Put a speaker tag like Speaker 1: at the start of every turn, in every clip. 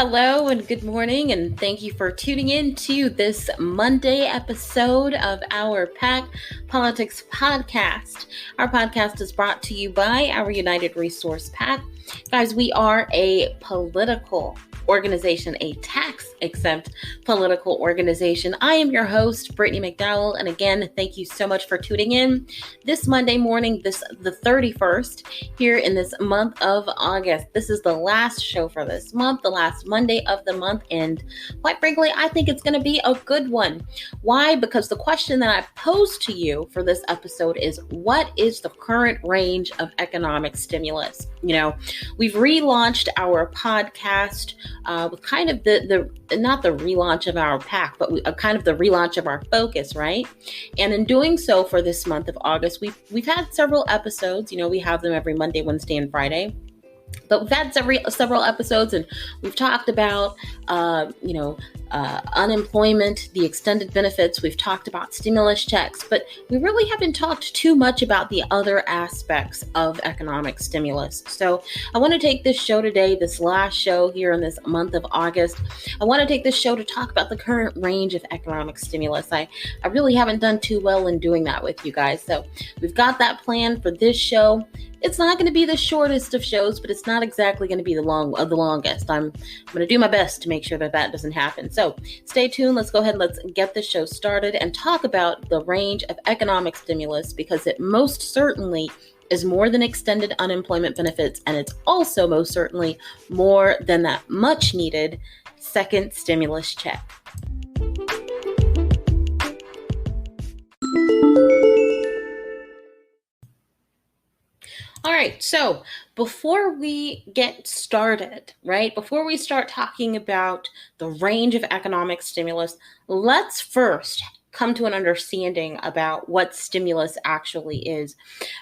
Speaker 1: Hello and good morning, and thank you for tuning in to this Monday episode of our PAC Politics Podcast. Our podcast is brought to you by our United Resource PAC. Guys, we are a political organization, a tax-exempt political organization. I am your host, Brittany McDowell, and again, thank you so much for tuning in this Monday morning, the 31st, here in this month of August. This is the last show for this month, the last Monday of the month, and quite frankly, I think it's going to be a good one. Why? Because the question that I posed to you for this episode is, what is the current range of economic stimulus? You know, we've relaunched our podcast with kind of the not the relaunch of our PAC, but kind of the relaunch of our focus, right? And in doing so for this month of August, we've had several episodes. You know, we have them every Monday, Wednesday, and Friday. But we've had several episodes, and we've talked about, unemployment, the extended benefits. We've talked about stimulus checks, but we really haven't talked too much about the other aspects of economic stimulus. So I want to take this show today, this last show here in this month of August. I want to take this show to talk about the current range of economic stimulus. I really haven't done too well in doing that with you guys. So we've got that plan for this show. It's not going to be the shortest of shows, but it's not exactly going to be the longest. I'm going to do my best to make sure that doesn't happen. So stay tuned. Let's go ahead and let's get the show started and talk about the range of economic stimulus, because it most certainly is more than extended unemployment benefits, and it's also most certainly more than that much needed second stimulus check. All right, so before we get started, before we start talking about the range of economic stimulus, let's first come to an understanding about what stimulus actually is.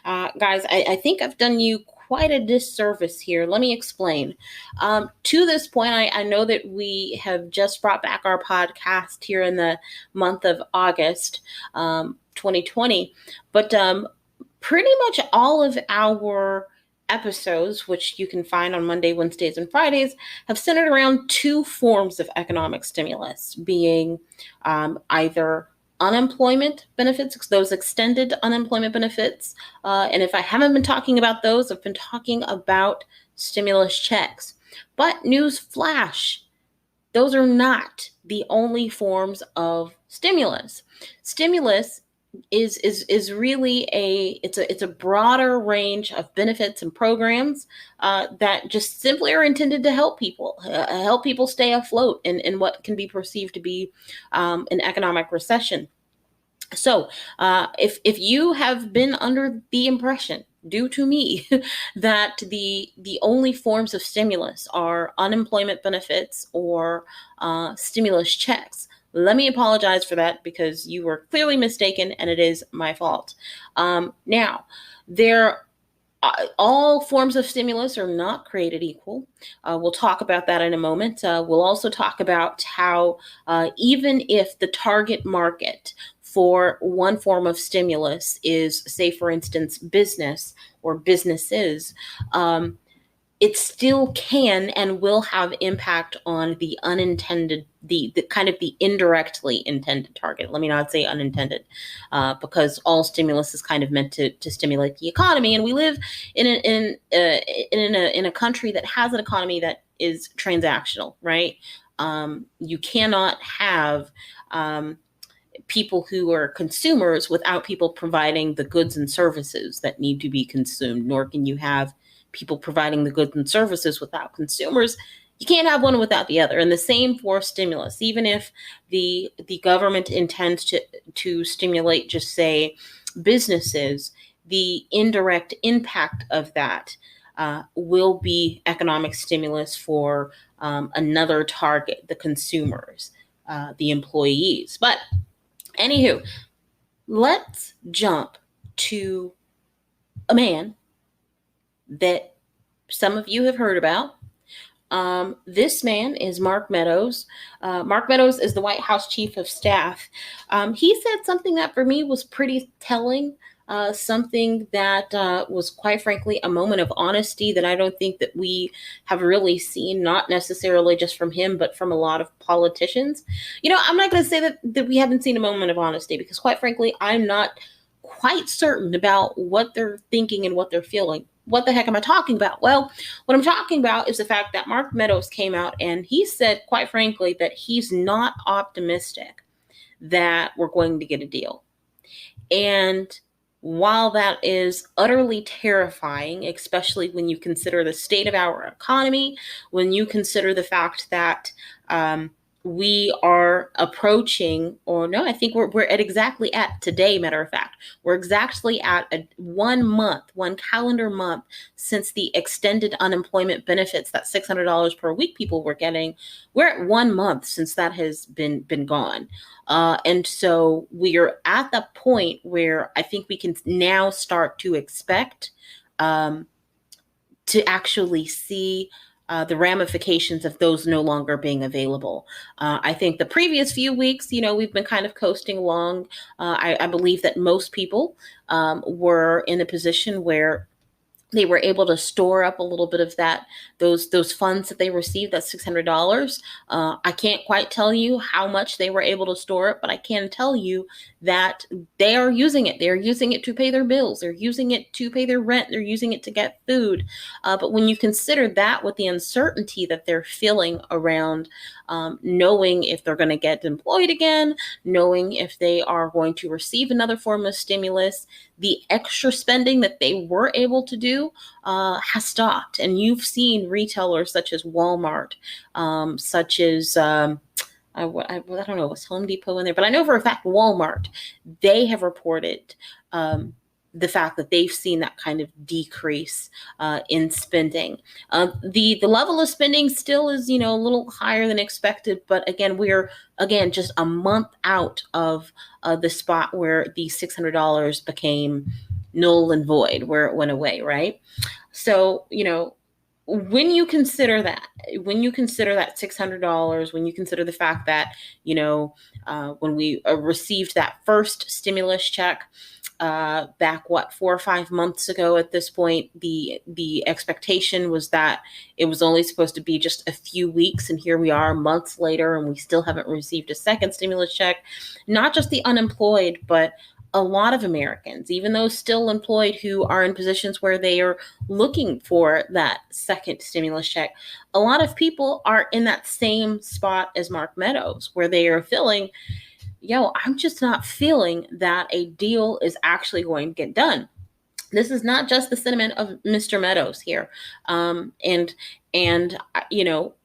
Speaker 1: Guys, I think I've done you quite a disservice here. Let me explain. To this point, I know that we have just brought back our podcast here in the month of August 2020, but pretty much all of our episodes, which you can find on Monday, Wednesdays, and Fridays, have centered around two forms of economic stimulus, being either unemployment benefits, those extended unemployment benefits. And if I haven't been talking about those, I've been talking about stimulus checks. But news flash, those are not the only forms of stimulus. Stimulus is really it's a broader range of benefits and programs that just simply are intended to help people stay afloat in what can be perceived to be an economic recession. So if you have been under the impression, due to me, that the only forms of stimulus are unemployment benefits or stimulus checks, let me apologize for that, because you were clearly mistaken, and it is my fault. Now, all forms of stimulus are not created equal. We'll talk about that in a moment. We'll also talk about how even if the target market for one form of stimulus is, say, for instance, business or businesses, it still can and will have impact on the unintended, the kind of the indirectly intended target. Let me not say unintended, because all stimulus is kind of meant to stimulate the economy, and we live in a country that has an economy that is transactional, right? You cannot have people who are consumers without people providing the goods and services that need to be consumed, nor can you have people providing the goods and services without consumers. You can't have one without the other. And the same for stimulus. Even if the government intends to stimulate, just say, businesses, the indirect impact of that will be economic stimulus for another target, the consumers, the employees. But anywho, let's jump to a man that some of you have heard about. This man is Mark Meadows. Mark Meadows is the White House Chief of Staff. He said something that for me was pretty telling something that was, quite frankly, a moment of honesty that I don't think that we have really seen, not necessarily just from him, but from a lot of politicians. I'm not going to say that we haven't seen a moment of honesty, because, quite frankly, I'm not quite certain about what they're thinking and what they're feeling. What the heck am I talking about? Well, what I'm talking about is the fact that Mark Meadows came out and he said, quite frankly, that he's not optimistic that we're going to get a deal. And while that is utterly terrifying, especially when you consider the state of our economy, when you consider the fact that we are approaching, or no, I think we're at exactly at today, matter of fact, we're exactly at 1 month, 1 calendar month since the extended unemployment benefits, that $600 per week people were getting. We're at 1 month since that has been gone. And so we are at the point where I think we can now start to expect to actually see the ramifications of those no longer being available. I think the previous few weeks, we've been kind of coasting along. I believe that most people were in a position where they were able to store up a little bit of those funds that they received, that $600. I can't quite tell you how much they were able to store up, but I can tell you that they are using it. They're using it to pay their bills. They're using it to pay their rent. They're using it to get food. But when you consider that with the uncertainty that they're feeling around knowing if they're going to get employed again, knowing if they are going to receive another form of stimulus, the extra spending that they were able to do has stopped. And you've seen retailers such as Walmart, such as I don't know, was Home Depot in there, but I know for a fact Walmart, they have reported the fact that they've seen that kind of decrease in spending. The level of spending still is, a little higher than expected, but again, we're just a month out of the spot where the $600 became null and void, where it went away, right? So, when you consider that $600, when you consider the fact that, when we received that first stimulus check, back 4 or 5 months ago at this point, the expectation was that it was only supposed to be just a few weeks, and here we are months later and we still haven't received a second stimulus check. Not just the unemployed, but a lot of Americans, even those still employed who are in positions where they are looking for that second stimulus check, a lot of people are in that same spot as Mark Meadows, where they are feeling, I'm just not feeling that a deal is actually going to get done. This is not just the sentiment of Mr. Meadows here. And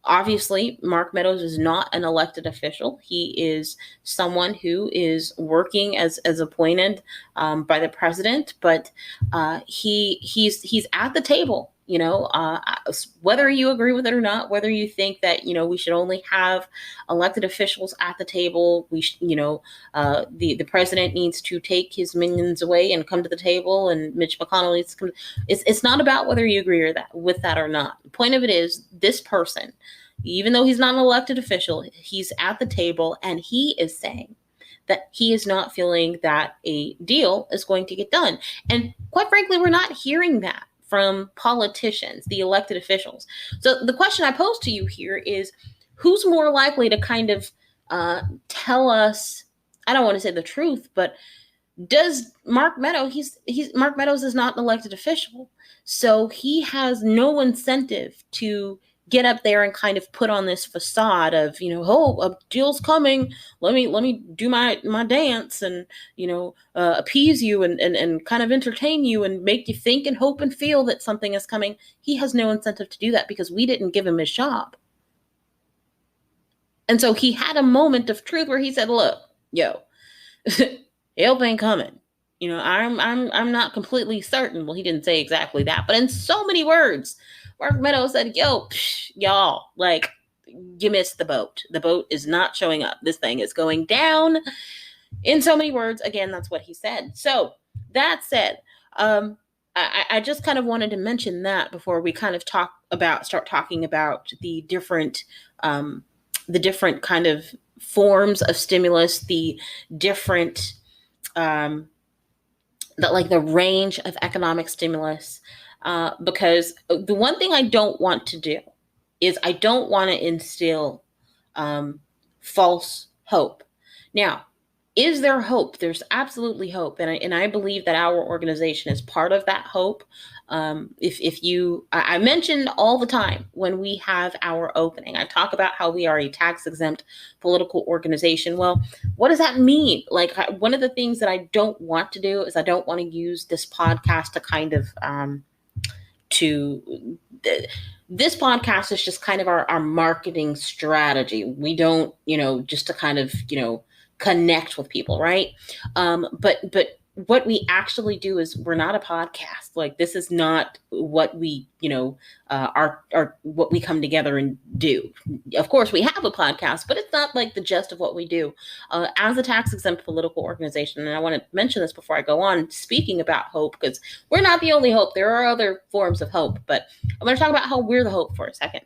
Speaker 1: obviously Mark Meadows is not an elected official. He is someone who is working as appointed by the president, but he's at the table. Whether you agree with it or not, whether you think that, we should only have elected officials at the table, the president needs to take his minions away and come to the table, and Mitch McConnell needs to come. It's not about whether you agree with that or not. The point of it is, this person, even though he's not an elected official, he's at the table and he is saying that he is not feeling that a deal is going to get done. And quite frankly, we're not hearing that from politicians, the elected officials. So the question I pose to you here is, who's more likely to kind of tell us, I don't want to say the truth, but does Mark Meadows, Mark Meadows is not an elected official, so he has no incentive to get up there and kind of put on this facade of, a deal's coming. Let me do my dance and, appease you and kind of entertain you and make you think and hope and feel that something is coming. He has no incentive to do that because we didn't give him his job. And so he had a moment of truth where he said, look, help ain't coming. I'm not completely certain. Well, he didn't say exactly that, but in so many words, Mark Meadows said, y'all, you missed the boat. The boat is not showing up. This thing is going down. In so many words, again, that's what he said. So that said, I just kind of wanted to mention that before we kind of start talking about the different kind of forms of stimulus, the different the range of economic stimulus, because the one thing I don't want to do is I don't want to instill um, false hope. Now, is there hope? There's absolutely hope, and I believe that our organization is part of that hope. If you, I mentioned all the time when we have our opening, I talk about how we are a tax exempt political organization. Well, what does that mean? Like, one of the things that I don't want to do is I don't want to use this podcast to kind of to this podcast is just kind of our marketing strategy. We don't, just to kind of, connect with people, right? But what we actually do is we're not a podcast. Like, this is not what we, are what we come together and do. Of course, we have a podcast, but it's not like the gist of what we do. As a tax exempt political organization, and I want to mention this before I go on, speaking about hope, because we're not the only hope. There are other forms of hope, but I'm going to talk about how we're the hope for a second.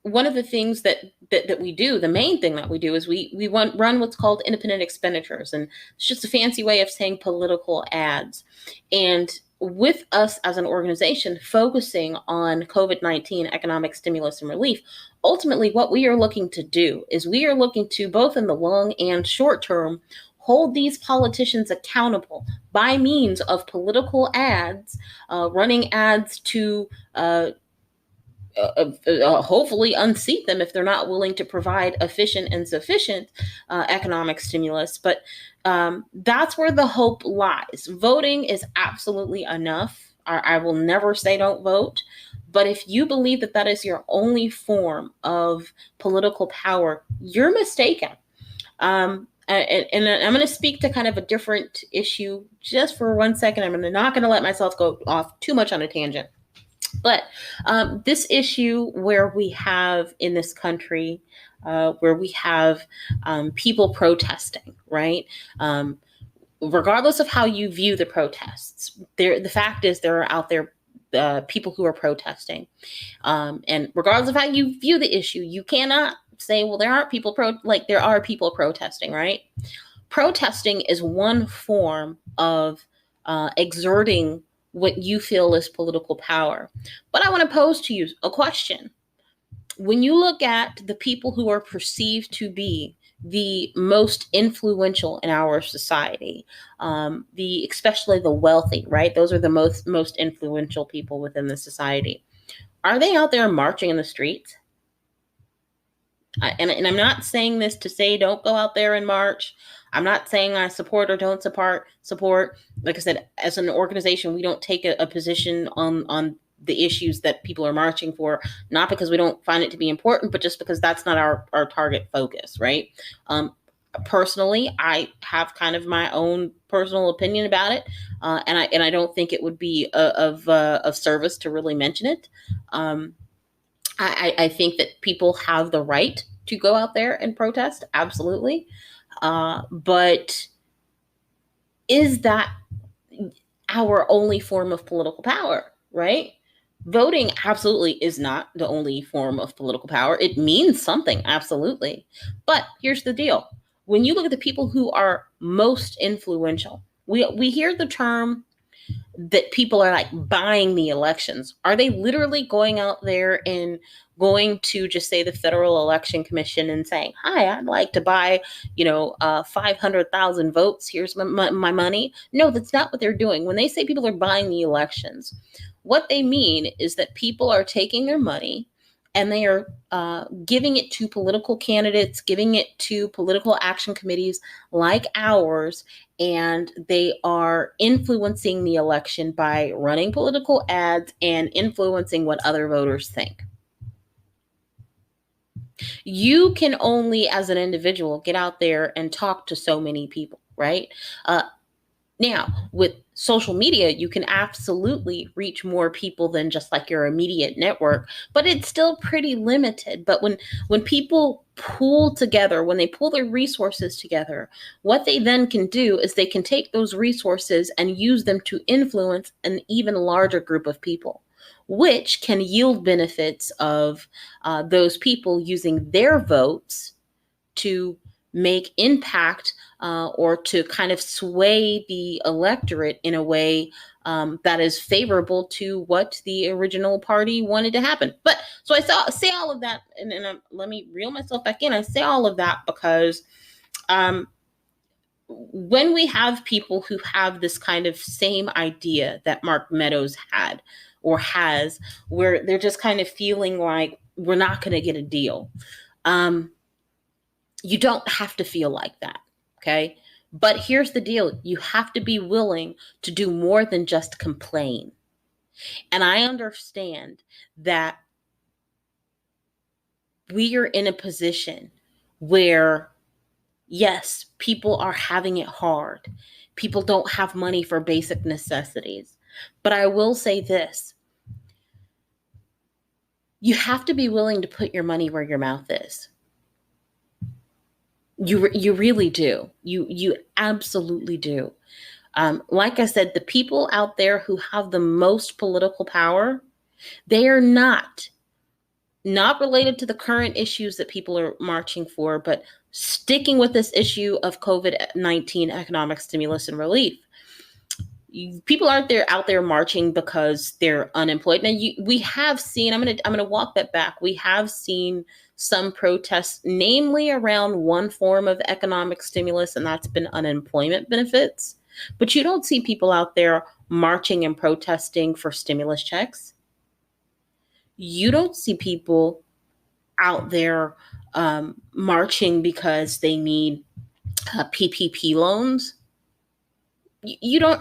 Speaker 1: One of the things that we do, the main thing that we do, is we run what's called independent expenditures, and it's just a fancy way of saying political ads. And with us as an organization focusing on COVID-19 economic stimulus and relief, ultimately what we are looking to do is we are looking to, both in the long and short term, hold these politicians accountable by means of political ads, running ads to hopefully unseat them if they're not willing to provide efficient and sufficient economic stimulus. But that's where the hope lies. Voting is absolutely enough. I will never say don't vote. But if you believe that that is your only form of political power, you're mistaken. And I'm going to speak to kind of a different issue just for 1 second. I'm not going to let myself go off too much on a tangent. But this issue where we have in this country, where we have people protesting, right? Regardless of how you view the protests, the fact is there are out there people who are protesting. And regardless of how you view the issue, you cannot say, well, there are people protesting, right? Protesting is one form of exerting what you feel is political power. But I want to pose to you a question. When you look at the people who are perceived to be the most influential in our society, especially the wealthy, right? Those are the most influential people within the society. Are they out there marching in the streets? And I'm not saying this to say don't go out there and march. I'm not saying I support or don't support. Like I said, as an organization, we don't take a position on the issues that people are marching for, not because we don't find it to be important, but just because that's not our target focus, right? Personally, I have kind of my own personal opinion about it, and I don't think it would be of service to really mention it. I think that people have the right to go out there and protest, absolutely. But is that our only form of political power, right? Voting absolutely is not the only form of political power. It means something, absolutely. But here's the deal. When you look at the people who are most influential, we hear the term that people are like buying the elections. Are they literally going out there and going to just say the Federal Election Commission and saying, hi, I'd like to buy, 500,000 votes. Here's my money. No, that's not what they're doing. When they say people are buying the elections, what they mean is that people are taking their money and they are giving it to political candidates, giving it to political action committees like ours, and they are influencing the election by running political ads and influencing what other voters think. You can only, as an individual, get out there and talk to so many people, right? Now, with social media, you can absolutely reach more people than just like your immediate network, but it's still pretty limited. But when people pool together, when they pool their resources together, what they then can do is they can take those resources and use them to influence an even larger group of people, which can yield benefits of those people using their votes to make impact or to kind of sway the electorate in a way that is favorable to what the original party wanted to happen. But so say all of that, and let me reel myself back in. I say all of that because when we have people who have this kind of same idea that Mark Meadows had or has, where they're just kind of feeling like we're not going to get a deal, you don't have to feel like that, okay? But here's the deal. You have to be willing to do more than just complain. And I understand that we are in a position where, yes, people are having it hard. People don't have money for basic necessities. But I will say this. You have to be willing to put your money where your mouth is. You really do. You absolutely do. Like I said, the people out there who have the most political power, they are not related to the current issues that people are marching for, but sticking with this issue of COVID-19 economic stimulus and relief. People aren't out there marching because they're unemployed. Now, we have seen, I'm gonna walk that back. We have seen some protests, namely around one form of economic stimulus, and that's been unemployment benefits. But you don't see people out there marching and protesting for stimulus checks. You don't see people out there marching because they need PPP loans. You don't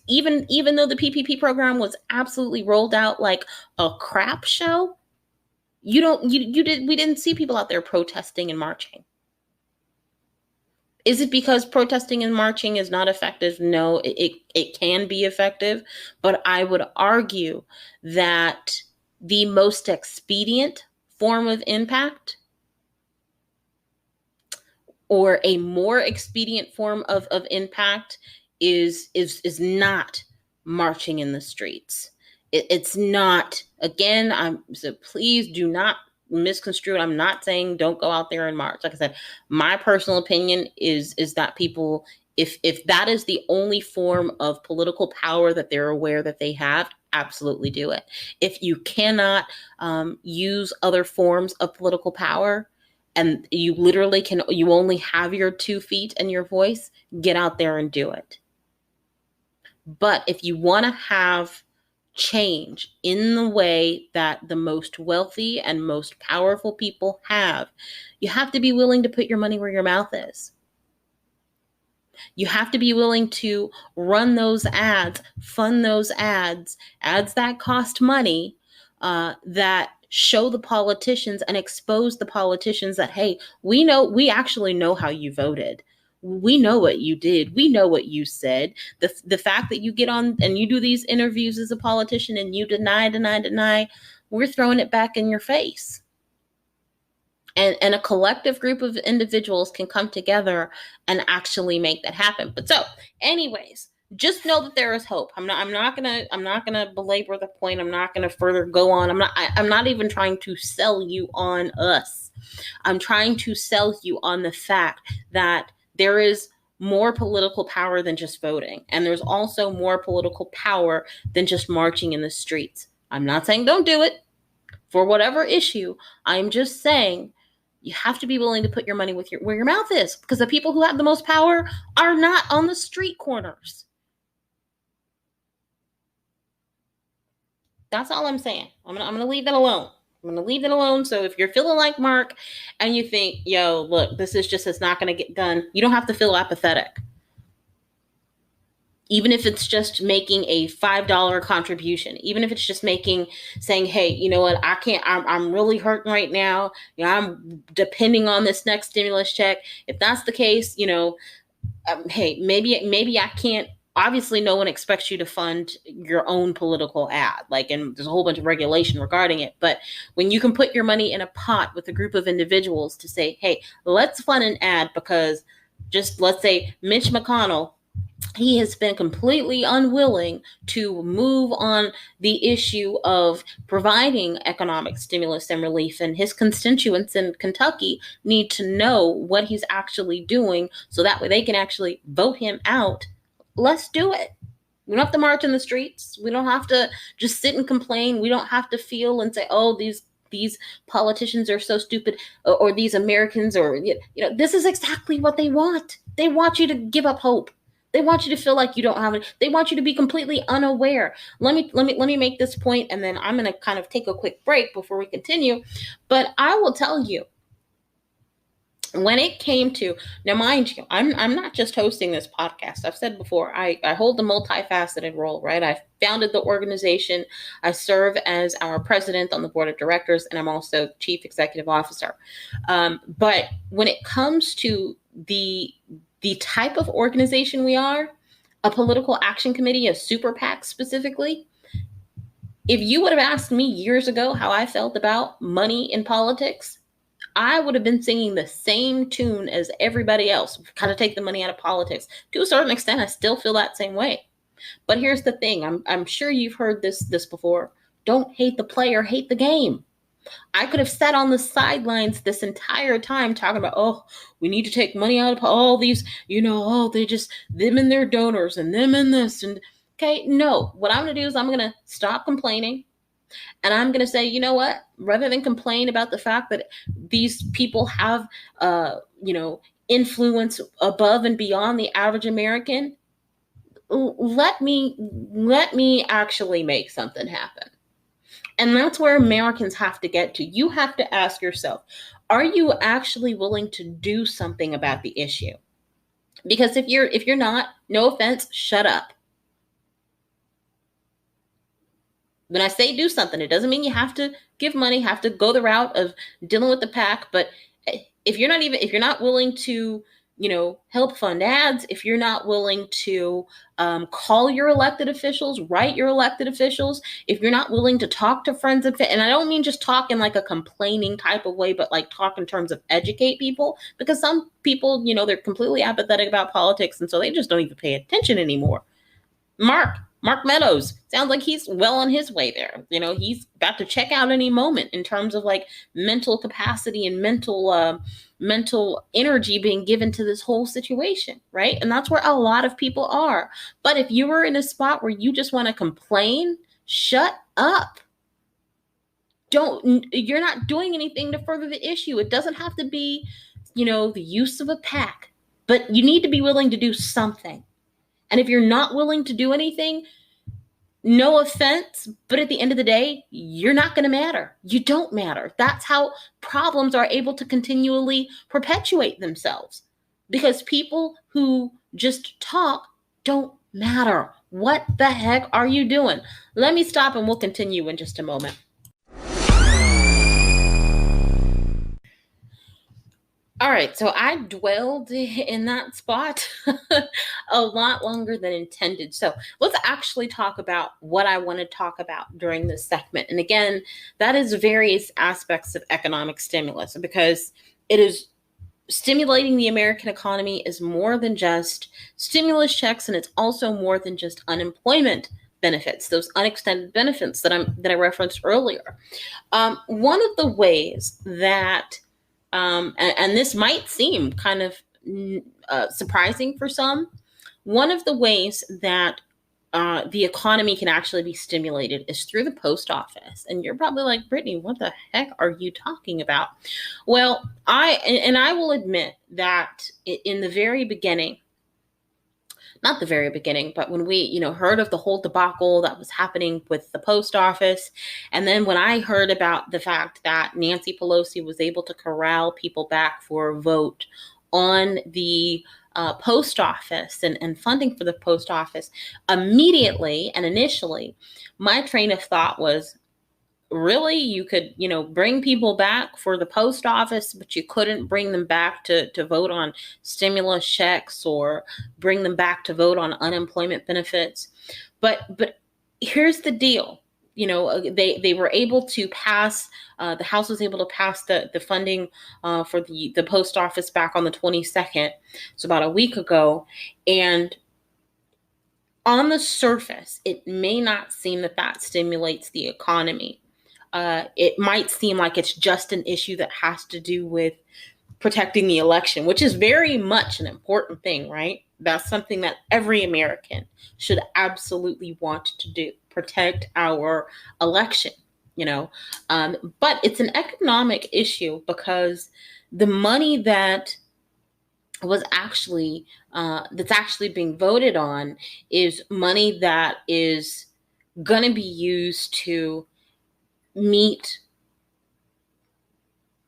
Speaker 1: even though the PPP program was absolutely rolled out like a crap show, we didn't see people out there protesting and marching. Is it because protesting and marching is not effective? No, it can be effective, but I would argue that the most expedient form of impact, or a more expedient form of impact, is not marching in the streets. It's not. Again, so please do not misconstrue it. I'm not saying don't go out there and march. Like I said, my personal opinion is that people, if that is the only form of political power that they're aware that they have, absolutely do it. If you cannot use other forms of political power, and you literally you only have your 2 feet and your voice, get out there and do it. But if you want to have change in the way that the most wealthy and most powerful people have, you have to be willing to put your money where your mouth is. You have to be willing to run those ads, fund those ads that cost money, that show the politicians and expose the politicians that, hey, we actually know how you voted. We know what you did. We know what you said. The fact that you get on and you do these interviews as a politician and you deny, we're throwing it back in your face. And a collective group of individuals can come together and actually make that happen. But so, anyways, just know that there is hope. I'm not gonna belabor the point. I'm not gonna further go on. I'm not even trying to sell you on us. I'm trying to sell you on the fact that there is more political power than just voting. And there's also more political power than just marching in the streets. I'm not saying don't do it for whatever issue. I'm just saying you have to be willing to put your money where your mouth is, because the people who have the most power are not on the street corners. That's all I'm saying. I'm gonna leave that alone. I'm going to leave it alone. So if you're feeling like Mark and you think, yo, look, it's not going to get done, you don't have to feel apathetic. Even if it's just making a $5 contribution, even if it's just saying, hey, you know what, I'm really hurting right now. You know, I'm depending on this next stimulus check. If that's the case, hey, maybe I can't. Obviously, no one expects you to fund your own political ad, and there's a whole bunch of regulation regarding it. But when you can put your money in a pot with a group of individuals to say, hey, let's fund an ad because just let's say Mitch McConnell he has been completely unwilling to move on the issue of providing economic stimulus and relief. And his constituents in Kentucky need to know what he's actually doing so that way they can actually vote him out. Let's do it. We don't have to march in the streets. We don't have to just sit and complain. We don't have to feel and say, oh, these politicians are so stupid, or these Americans, or, this is exactly what they want. They want you to give up hope. They want you to feel like you don't have it. They want you to be completely unaware. Let me make this point, and then I'm going to kind of take a quick break before we continue. But I will tell you, when it came to, now mind you, I'm not just hosting this podcast. I've said before, I hold a multifaceted role, right? I founded the organization. I serve as our president on the board of directors, and I'm also chief executive officer. But when it comes to the type of organization we are, a political action committee, a super PAC specifically, if you would have asked me years ago how I felt about money in politics, I would have been singing the same tune as everybody else. We've got to take the money out of politics. To a certain extent, I still feel that same way. But here's the thing. I'm sure you've heard this before. Don't hate the player, hate the game. I could have sat on the sidelines this entire time talking about, oh, we need to take money out of all these, they just, them and their donors and them and this. And okay, no, what I'm going to do is I'm going to stop complaining. And I'm going to say, you know what? Rather than complain about the fact that these people have, influence above and beyond the average American, let me actually make something happen. And that's where Americans have to get to. You have to ask yourself, are you actually willing to do something about the issue? Because if you're not, no offense, shut up. When I say do something, it doesn't mean you have to give money, have to go the route of dealing with the PAC. But if you're not willing to, help fund ads, if you're not willing to call your elected officials, write your elected officials, if you're not willing to talk to friends and I don't mean just talk in like a complaining type of way, but like talk in terms of educate people, because some people, they're completely apathetic about politics, and so they just don't even pay attention anymore. Mark Meadows sounds like he's well on his way there. He's about to check out any moment in terms of like mental capacity and mental energy being given to this whole situation, right? And that's where a lot of people are. But if you were in a spot where you just want to complain, shut up. You're not doing anything to further the issue. It doesn't have to be, the use of a PAC, but you need to be willing to do something. And if you're not willing to do anything, no offense, but at the end of the day, you're not going to matter. You don't matter. That's how problems are able to continually perpetuate themselves, because people who just talk don't matter. What the heck are you doing? Let me stop and we'll continue in just a moment. All right, so I dwelled in that spot a lot longer than intended. So let's actually talk about what I want to talk about during this segment. And again, that is various aspects of economic stimulus, because it is stimulating the American economy is more than just stimulus checks, and it's also more than just unemployment benefits, those unextended benefits that I referenced earlier. One of the ways that and this might seem kind of surprising for some. One of the ways that the economy can actually be stimulated is through the post office. And you're probably like, Brittany, what the heck are you talking about? Well, I will admit that in the very beginning, not the very beginning, but when we, heard of the whole debacle that was happening with the post office, and then when I heard about the fact that Nancy Pelosi was able to corral people back for a vote on the post office and funding for the post office, immediately and initially, my train of thought was, really, you could, bring people back for the post office, but you couldn't bring them back to vote on stimulus checks or bring them back to vote on unemployment benefits. But here's the deal. They were able to pass, the House was able to pass the funding for the post office back on the 22nd, so about a week ago. And on the surface, it may not seem that that stimulates the economy. It might seem like it's just an issue that has to do with protecting the election, which is very much an important thing, right? That's something that every American should absolutely want to do, protect our election, you know. But it's an economic issue because the money that was actually that's actually being voted on is money that is going to be used to meet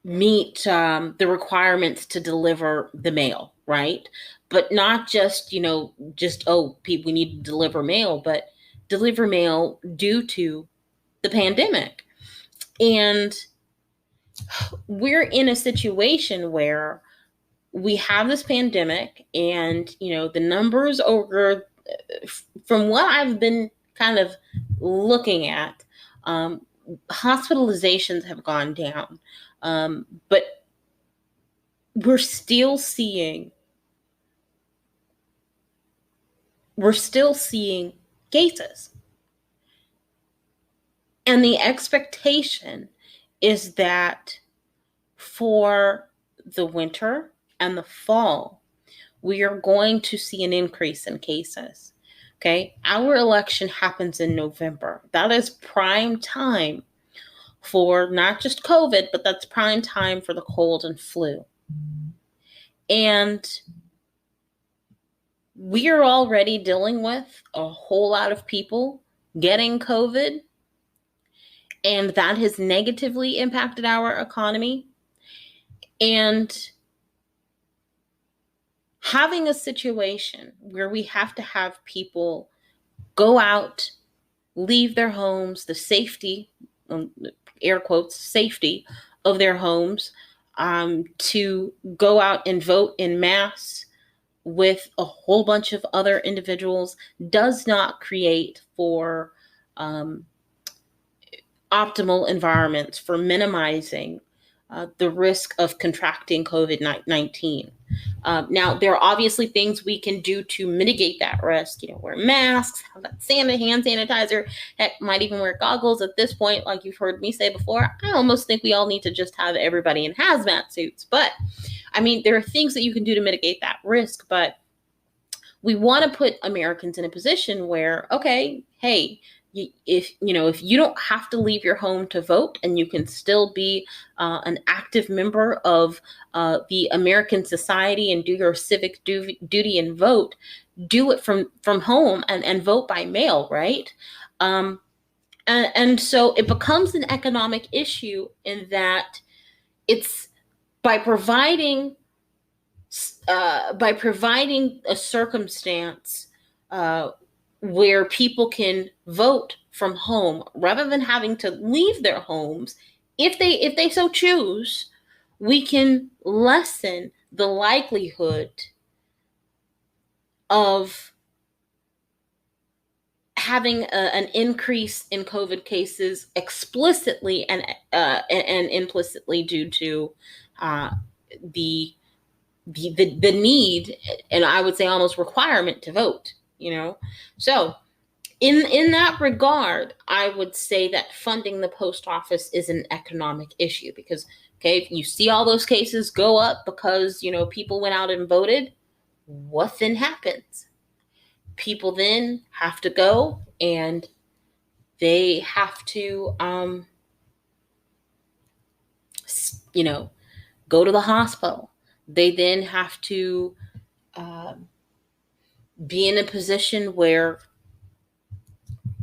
Speaker 1: the requirements to deliver the mail, right? But not just, we need to deliver mail, but deliver mail due to the pandemic. And we're in a situation where we have this pandemic, and, the numbers over, from what I've been kind of looking at, hospitalizations have gone down. But we're still seeing cases. And the expectation is that for the winter and the fall, we are going to see an increase in cases. Okay. Our election happens in November. That is prime time for not just COVID, but that's prime time for the cold and flu. And we are already dealing with a whole lot of people getting COVID, and that has negatively impacted our economy. And having a situation where we have to have people go out, leave their homes, the safety, air quotes, safety of their homes, to go out and vote in mass with a whole bunch of other individuals does not create for optimal environments for minimizing the risk of contracting COVID-19. Now, there are obviously things we can do to mitigate that risk. Wear masks, have that hand sanitizer, heck, might even wear goggles at this point. Like you've heard me say before, I almost think we all need to just have everybody in hazmat suits. But, there are things that you can do to mitigate that risk. But we want to put Americans in a position where, okay, hey, if you don't have to leave your home to vote, and you can still be an active member of the American society and do your civic duty and vote, do it from home and vote by mail, right? And so it becomes an economic issue in that it's by providing a circumstance where people can vote from home rather than having to leave their homes, if they so choose, we can lessen the likelihood of having an increase in COVID cases explicitly and implicitly due to the need, and I would say almost requirement, to vote. So in that regard, I would say that funding the post office is an economic issue because, okay, if you see all those cases go up because, people went out and voted, what then happens? People then have to go and they have to, go to the hospital. They then have to be in a position where,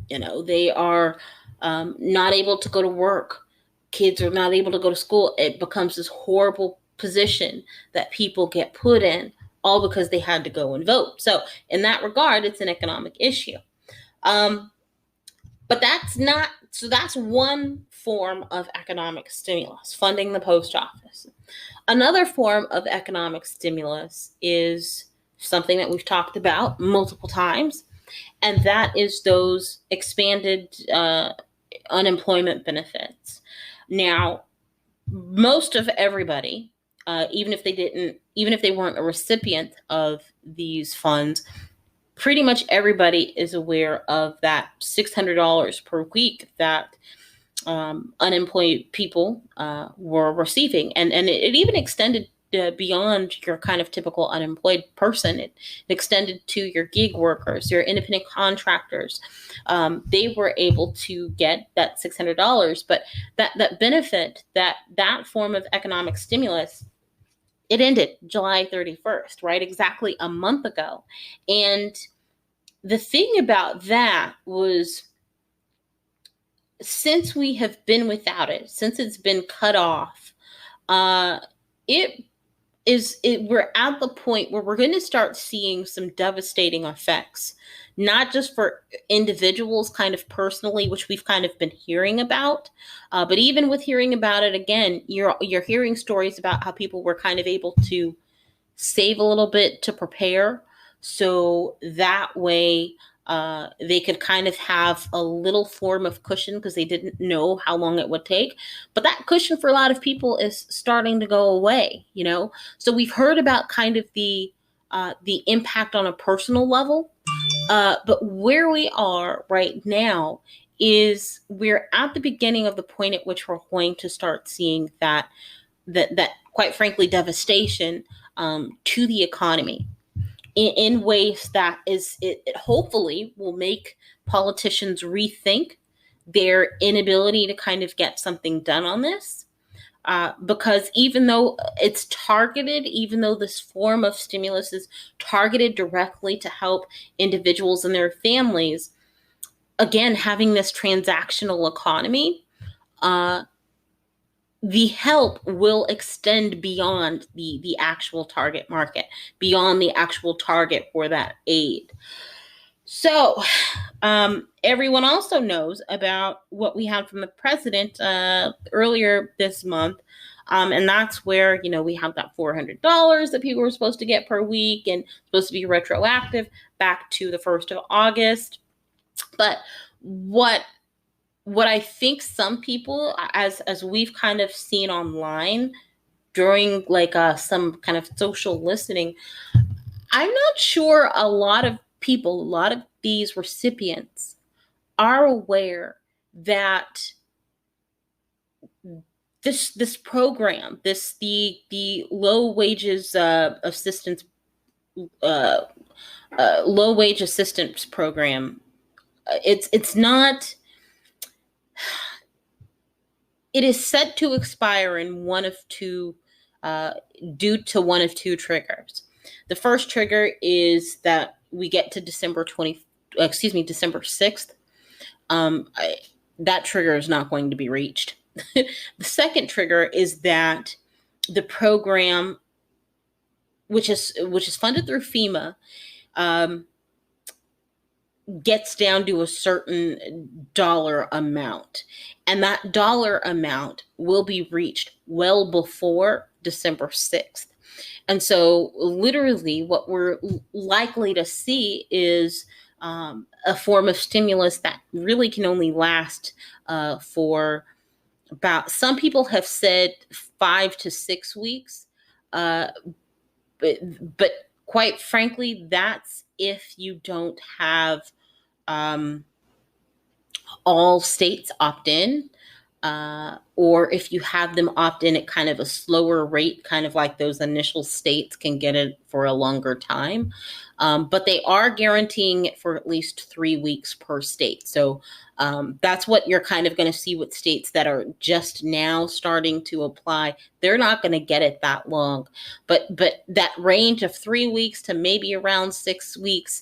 Speaker 1: they are not able to go to work. Kids are not able to go to school. It becomes this horrible position that people get put in, all because they had to go and vote. So in that regard, it's an economic issue. But that's one form of economic stimulus, funding the post office. Another form of economic stimulus is something that we've talked about multiple times, and that is those expanded unemployment benefits. Now, most of everybody, even if they weren't a recipient of these funds, pretty much everybody is aware of that $600 per week that unemployed people were receiving. And it even extended beyond your kind of typical unemployed person. It extended to your gig workers, your independent contractors. They were able to get that $600, but that benefit, that form of economic stimulus, it ended July 31st, right? Exactly a month ago. And the thing about that was, since we have been without it, since it's been cut off, uh, we're at the point where we're going to start seeing some devastating effects, not just for individuals kind of personally, which we've kind of been hearing about, but even with hearing about it again, you're hearing stories about how people were kind of able to save a little bit to prepare, so that way they could kind of have a little form of cushion because they didn't know how long it would take. But that cushion for a lot of people is starting to go away, you know? So we've heard about kind of the impact on a personal level. But where we are right now is we're at the beginning of the point at which we're going to start seeing that quite frankly, devastation to the economy in ways that it hopefully will make politicians rethink their inability to kind of get something done on this. Because even though it's targeted, even though this form of stimulus is targeted directly to help individuals and their families, again, having this transactional economy, the help will extend beyond the actual target market, beyond the actual target for that aid. So everyone also knows about what we had from the president earlier this month. And that's where, you know, we have that $400 that people were supposed to get per week and supposed to be retroactive back to the 1st of August. But what I think some people, as we've kind of seen online during like some kind of social listening, I'm not sure a lot of people, a lot of these recipients are aware that this program, the low wages assistance, low wage assistance program, it's not. It is set to expire in due to one of two triggers. The first trigger is that we get to December 6th. That trigger is not going to be reached. The second trigger is that the program, which is funded through FEMA, gets down to a certain dollar amount, and that dollar amount will be reached well before December 6th. And so literally what we're likely to see is a form of stimulus that really can only last for about, some people have said 5 to 6 weeks. But quite frankly, that's if you don't have all states opt in, or if you have them opt in at kind of a slower rate, kind of like those initial states can get it for a longer time. But they are guaranteeing it for at least 3 weeks per state. So that's what you're kind of going to see with states that are just now starting to apply. They're not going to get it that long, but that range of 3 weeks to maybe around 6 weeks,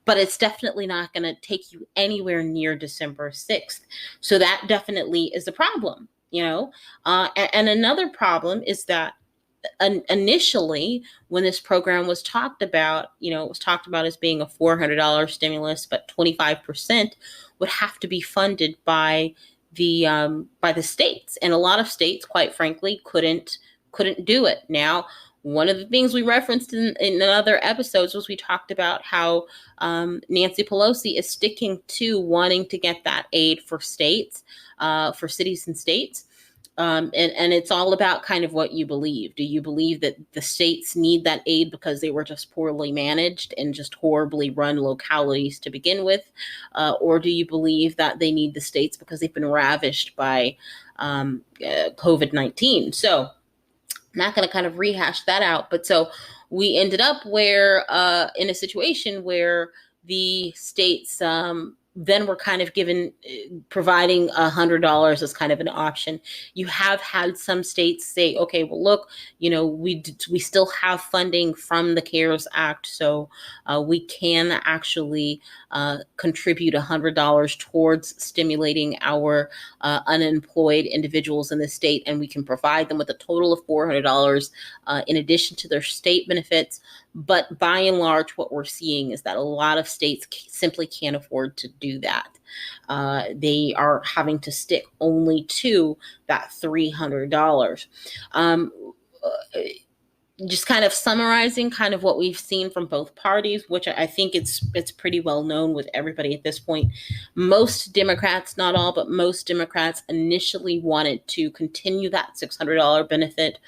Speaker 1: but it's definitely not going to take you anywhere near December 6th. So that definitely is a problem, you know. And another problem is that initially, when this program was talked about, you know, it was talked about as being a $400 stimulus, but 25% would have to be funded by the states, and a lot of states, quite frankly, couldn't do it. Now, one of the things we referenced in other episodes was we talked about how Nancy Pelosi is sticking to wanting to get that aid for states, for cities and states. And it's all about kind of what you believe. Do you believe that the states need that aid because they were just poorly managed and just horribly run localities to begin with? Or do you believe that they need the states because they've been ravished by COVID-19? So I'm not going to kind of rehash that out. But so we ended up in a situation where the states then were kind of providing $100 as kind of an option. You have had some states say, okay, well, look, we still have funding from the CARES Act, so we can actually contribute $100 towards stimulating our unemployed individuals in the state, and we can provide them with a total of $400 in addition to their state benefits. But by and large, what we're seeing is that a lot of states simply can't afford to do that. They are having to stick only to that $300. Just kind of summarizing kind of what we've seen from both parties, which I think it's pretty well known with everybody at this point. Most Democrats, not all, but most Democrats initially wanted to continue that $600 benefit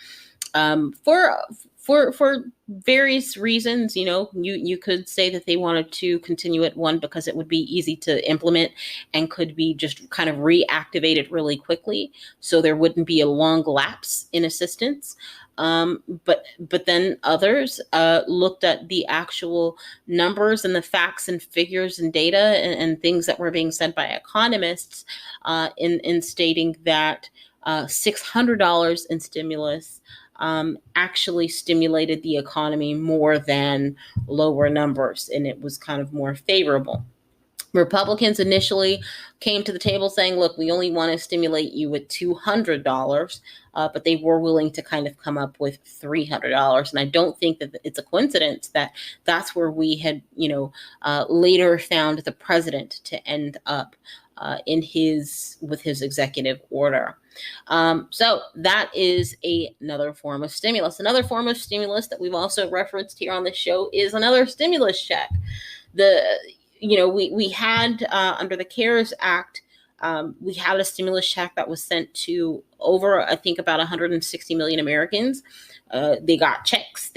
Speaker 1: for various reasons. You could say that they wanted to continue it, one, because it would be easy to implement and could be just kind of reactivated really quickly, so there wouldn't be a long lapse in assistance. But then others looked at the actual numbers and the facts and figures and data and things that were being said by economists in stating that $600 in stimulus actually stimulated the economy more than lower numbers, and it was kind of more favorable. Republicans initially came to the table saying, look, we only want to stimulate you with $200, but they were willing to kind of come up with $300. And I don't think that it's a coincidence that that's where we had, later found the president to end up with his executive order. So that is another form of stimulus. Another form of stimulus that we've also referenced here on the show is another stimulus check. We had under the CARES Act, we had a stimulus check that was sent to over, I think, about 160 million Americans. They got checks.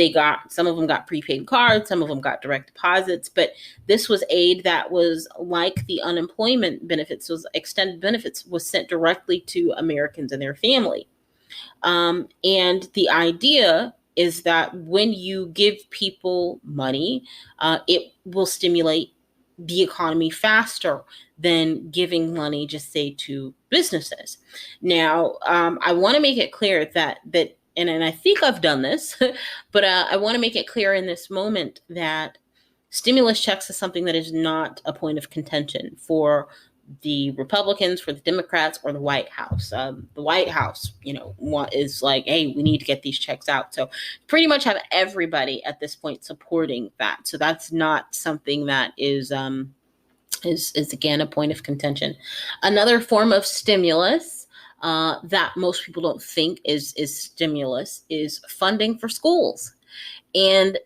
Speaker 1: Some of them got prepaid cards. Some of them got direct deposits. But this was aid that was like the unemployment benefits, was extended benefits, was sent directly to Americans and their family. And the idea is that when you give people money, it will stimulate the economy faster than giving money, just say, to businesses. Now, I want to make it clear that and I think I've done this, but I want to make it clear in this moment that stimulus checks is something that is not a point of contention for the Republicans, for the Democrats, or the White House. The White House, is like, hey, we need to get these checks out. So pretty much have everybody at this point supporting that. So that's not something that is again a point of contention. Another form of stimulus that most people don't think is stimulus is funding for schools. And,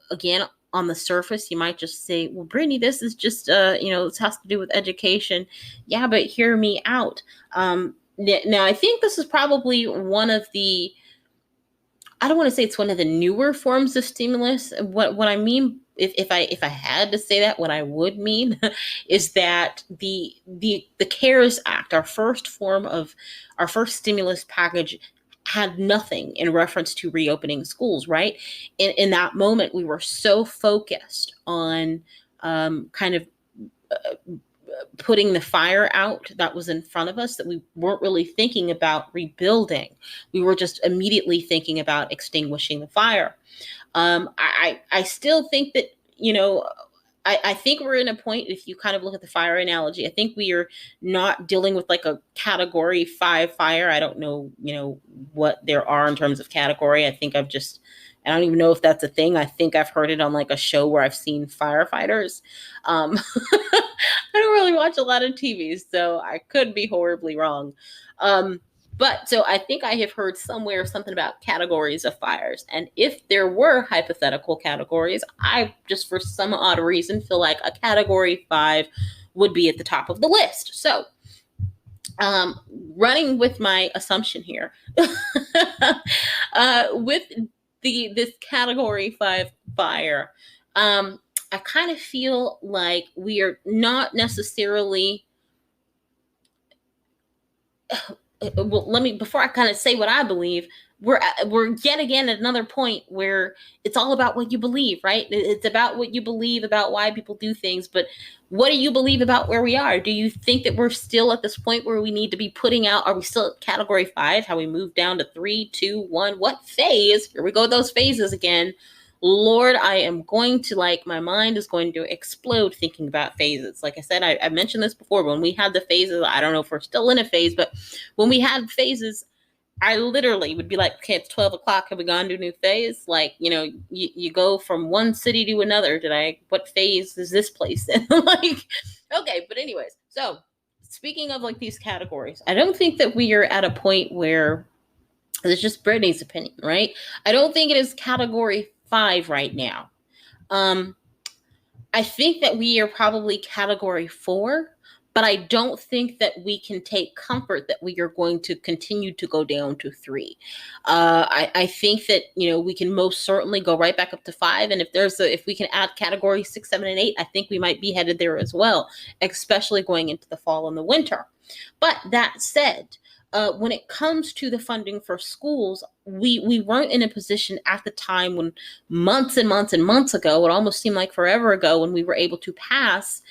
Speaker 1: again, on the surface, you might just say, well, Brittany, this is just, this has to do with education. Yeah, but hear me out. Now, I think this is probably one of the, I don't want to say it's one of the newer forms of stimulus. What I mean, if I had to say that, what I would mean is that the CARES Act, our first stimulus package, had nothing in reference to reopening schools, right? In that moment, we were so focused on kind of putting the fire out that was in front of us that we weren't really thinking about rebuilding. We were just immediately thinking about extinguishing the fire. I still think that, I think we're in a point, if you kind of look at the fire analogy, I think we are not dealing with like a category 5 fire. I don't know, what there are in terms of category. I don't even know if that's a thing. I think I've heard it on like a show where I've seen firefighters. I don't really watch a lot of TV, so I could be horribly wrong. But so I think I have heard somewhere something about categories of fires. And if there were hypothetical categories, I just, for some odd reason, feel like a category 5 would be at the top of the list. So um, running with my assumption here, with this category 5 fire, I kind of feel like we are not necessarily, well, let me, before I kind of say what I believe, we're yet again at another point where it's all about what you believe, right? It's about what you believe about why people do things, but what do you believe about where we are? Do you think that we're still at this point where we need to be putting out? Are we still at category 5? How we move down to 3, 2, 1? What phase? Here we go, those phases again. Lord, I am going to, like, my mind is going to explode thinking about phases. Like I said, I mentioned this before. When we had the phases, I don't know if we're still in a phase, but when we had phases, I literally would be like, okay, it's 12 o'clock. Have we gone to a new phase? Like, you go from one city to another. What phase is this place in? Like, okay. But anyways, so speaking of like these categories, I don't think that we are at a point where, it's just Brittany's opinion, right? I don't think it is category 5 right now. I think that we are probably category 4, but I don't think that we can take comfort that we are going to continue to go down to 3. I think that, we can most certainly go right back up to 5. And if we can add category 6, 7, and 8, I think we might be headed there as well, especially going into the fall and the winter. But that said, when it comes to the funding for schools, we weren't in a position at the time, when months and months and months ago, it almost seemed like forever ago, when we were able to pass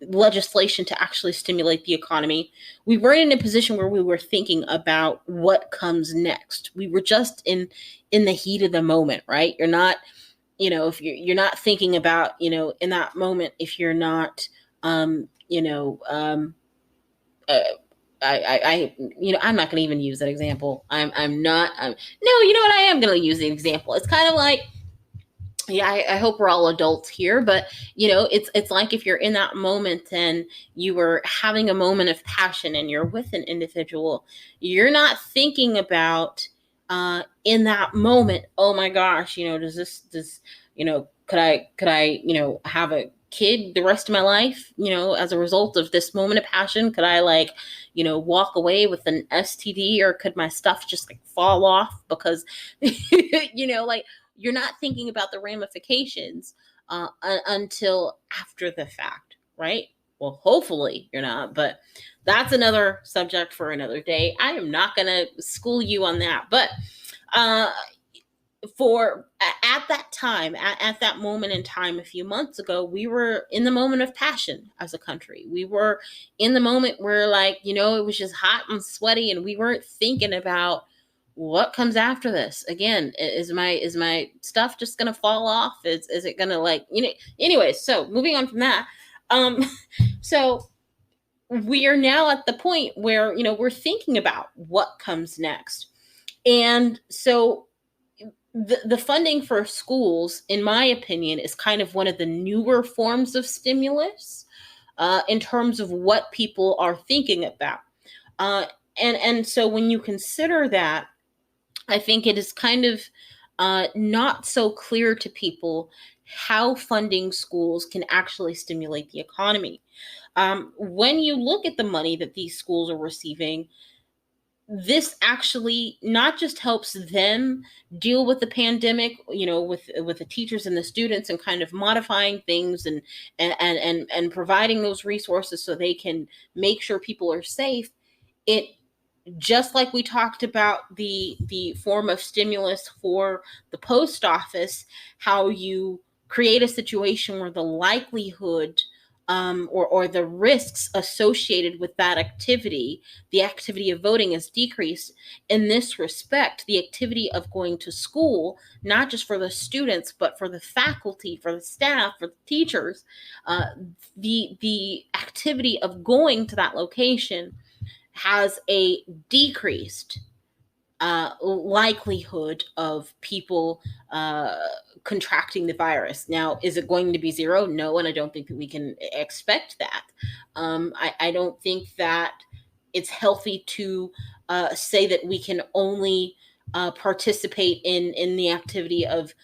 Speaker 1: legislation to actually stimulate the economy. We weren't in a position where we were thinking about what comes next. We were just in the heat of the moment, right? You're not, if you're not thinking about, in that moment, if you're not, I'm not going to even use that example. No, you know what? I am going to use the example. It's kind of like, yeah, I hope we're all adults here, but it's like if you're in that moment and you were having a moment of passion and you're with an individual, you're not thinking about, in that moment, oh my gosh, could I have a kid the rest of my life, as a result of this moment of passion? Could I walk away with an STD, or could my stuff just fall off because, like, you're not thinking about the ramifications until after the fact, right? Well, hopefully you're not, but that's another subject for another day. I am not going to school you on that, but at that time, at that moment in time, a few months ago, we were in the moment of passion as a country. We were in the moment where, it was just hot and sweaty, and we weren't thinking about what comes after this. Again, is my stuff just gonna fall off? Is it gonna anyways? So moving on from that, so we are now at the point where we're thinking about what comes next, and so the funding for schools, in my opinion, is kind of one of the newer forms of stimulus, in terms of what people are thinking about, and so when you consider that, I think it is kind of not so clear to people how funding schools can actually stimulate the economy. When you look at the money that these schools are receiving, this actually not just helps them deal with the pandemic, with the teachers and the students, and kind of modifying things and providing those resources so they can make sure people are safe. It, just like we talked about the form of stimulus for the post office, how you create a situation where the likelihood, or the risks associated with that activity, the activity of voting, is decreased. In this respect, the activity of going to school, not just for the students, but for the faculty, for the staff, for the teachers, the activity of going to that location has a decreased likelihood of people contracting the virus. Now, is it going to be zero? No, and I don't think that we can expect that. I don't think that it's healthy to say that we can only participate in the activity of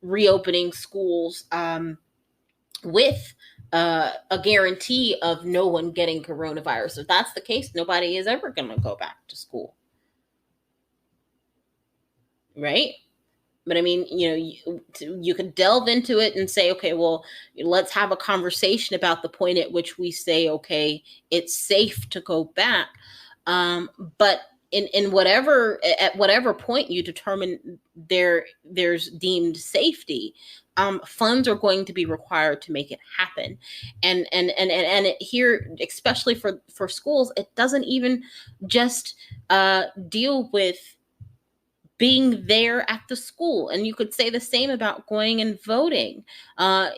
Speaker 1: reopening schools with a guarantee of no one getting coronavirus. If that's the case, nobody is ever going to go back to school, right? But I mean, you could delve into it and say, okay, well, let's have a conversation about the point at which we say, okay, it's safe to go back. But in whatever, at whatever point you determine there's deemed safety, funds are going to be required to make it happen. And here, especially for schools, it doesn't even just deal with being there at the school. And you could say the same about going and voting, but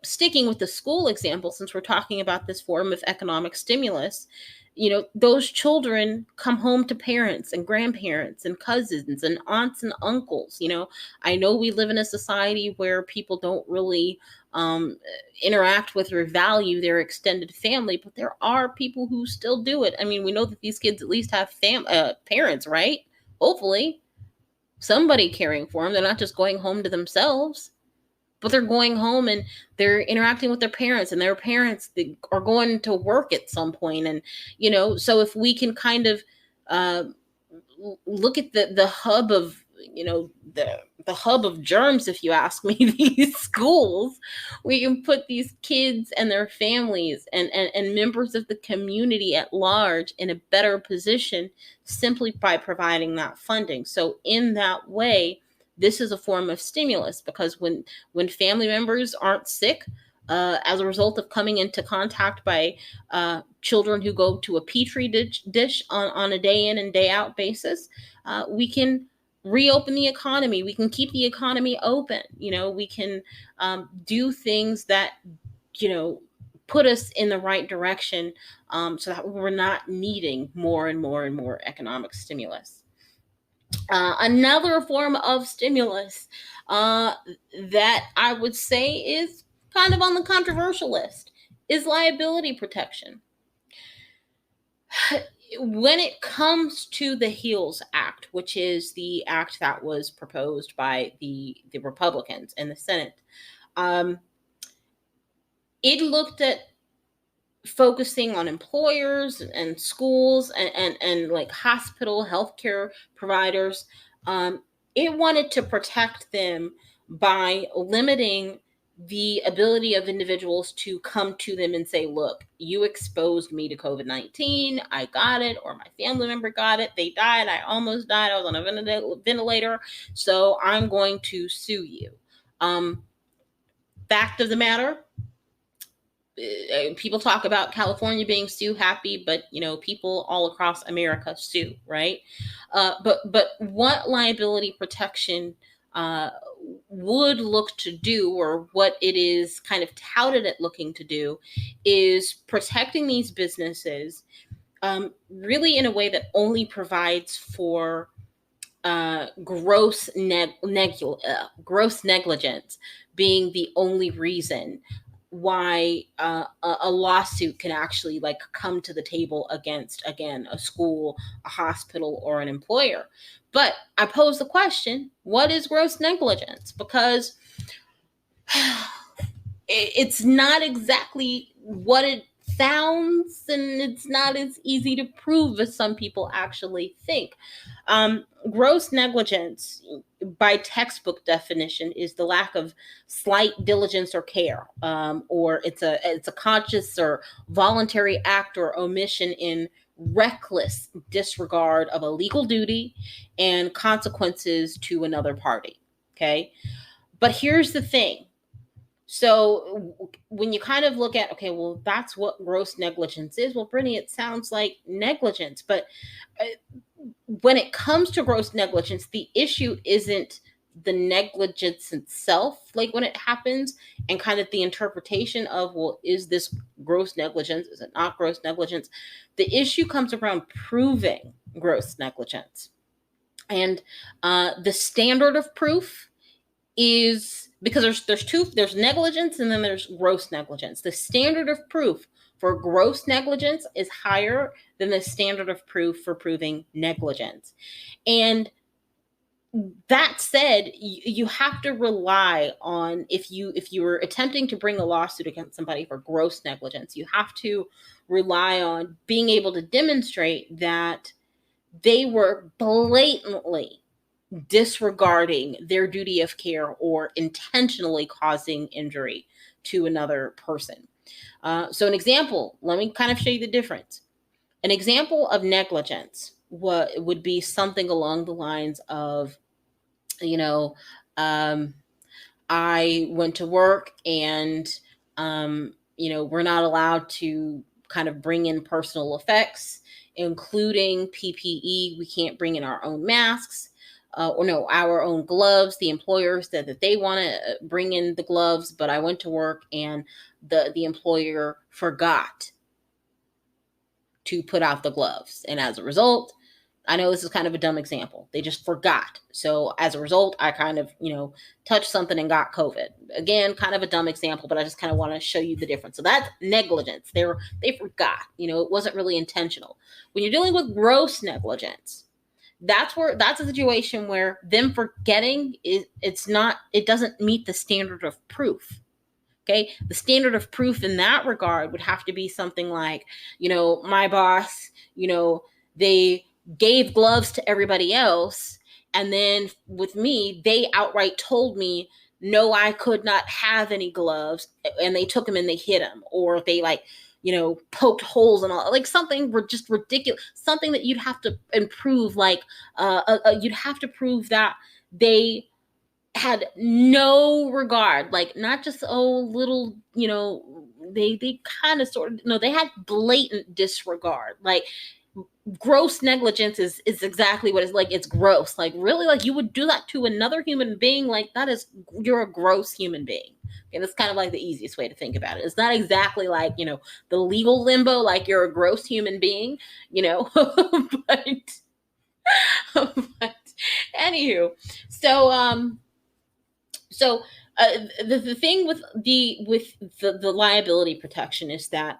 Speaker 1: sticking with the school example, since we're talking about this form of economic stimulus, those children come home to parents and grandparents and cousins and aunts and uncles. I know we live in a society where people don't really interact with or value their extended family, but there are people who still do it. I mean, we know that these kids at least have parents, right? Hopefully somebody caring for them. They're not just going home to themselves, but they're going home and they're interacting with their parents, and their parents are going to work at some point. And, so if we can kind of look at the hub of, the hub of germs, if you ask me, these schools, we can put these kids and their families and members of the community at large in a better position simply by providing that funding. So in that way, this is a form of stimulus, because when family members aren't sick as a result of coming into contact by children who go to a petri dish on a day in and day out basis, we can reopen the economy. We can keep the economy open. We can do things that, put us in the right direction, so that we're not needing more and more and more economic stimulus. Another form of stimulus that I would say is kind of on the controversial list is liability protection. When it comes to the HEALS Act, which is the act that was proposed by the Republicans in the Senate, it looked at focusing on employers and schools and like hospital healthcare providers. It wanted to protect them by limiting the ability of individuals to come to them and say, look, you exposed me to COVID-19. I got it, or my family member got it. They died. I almost died. I was on a ventilator. So I'm going to sue you. Fact of the matter, people talk about California being sue happy, but people all across America sue, right? But what liability protection would look to do, or what it is kind of touted at looking to do, is protecting these businesses really in a way that only provides for gross negligence being the only reason why a lawsuit can actually come to the table against, again, a school, a hospital, or an employer. But I pose the question, what is gross negligence? Because it's not exactly what it sounds, and it's not as easy to prove as some people actually think. Gross negligence, by textbook definition, is the lack of slight diligence or care, or it's a conscious or voluntary act or omission in reckless disregard of a legal duty and consequences to another party. Okay, but here's the thing. So when you kind of look at, okay, well, that's what gross negligence is. Well, Brittany, it sounds like negligence, but when it comes to gross negligence, the issue isn't the negligence itself, like when it happens, and kind of the interpretation of, well, is this gross negligence? Is it not gross negligence? The issue comes around proving gross negligence. And the standard of proof is, because there's negligence and then there's gross negligence. The standard of proof for gross negligence is higher than the standard of proof for proving negligence. And that said, you have to rely on, if you were attempting to bring a lawsuit against somebody for gross negligence, you have to rely on being able to demonstrate that they were blatantly disregarding their duty of care or intentionally causing injury to another person. So an example, let me kind of show you the difference. An example of negligence would be something along the lines of, you know, I went to work and, we're not allowed to kind of bring in personal effects, including PPE. We can't bring in our own masks. Or no, our own gloves. The employer said that they want to bring in the gloves, but I went to work and the employer forgot to put out the gloves. And as a result, I know this is kind of a dumb example. They just forgot. So as a result, I kind of, touched something and got COVID. Again, kind of a dumb example, but I just kind of want to show you the difference. So that's negligence. They forgot. It wasn't really intentional. When you're dealing with gross negligence, that's a situation where them forgetting it doesn't meet the standard of proof. Okay. The standard of proof in that regard would have to be something like, my boss, they gave gloves to everybody else. And then with me, they outright told me, no, I could not have any gloves. And they took them and they hid them. Or they poked holes and all, like something just ridiculous, something that you'd have to improve. Like you'd have to prove that they had no regard, like not just little, they kind of sort of, no, they had blatant disregard. Like gross negligence is exactly what it's like. It's gross. Like really, like you would do that to another human being. Like you're a gross human being. And that's kind of like the easiest way to think about it. It's not exactly like, the legal limbo, like you're a gross human being, but, but anywho, so the thing with the liability protection is that,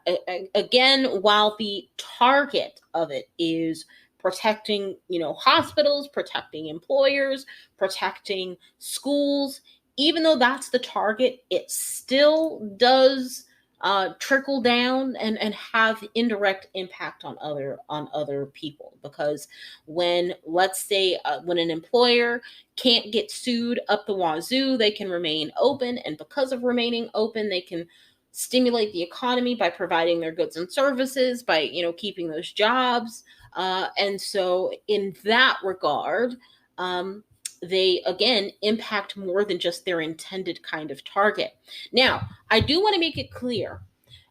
Speaker 1: again, while the target of it is protecting, hospitals, protecting employers, protecting schools, even though that's the target, it still does trickle down and have indirect impact on other people. Because when, let's say, when an employer can't get sued up the wazoo, they can remain open, and because of remaining open, they can stimulate the economy by providing their goods and services, by keeping those jobs, and so in that regard, they again impact more than just their intended kind of target. Now, I do want to make it clear.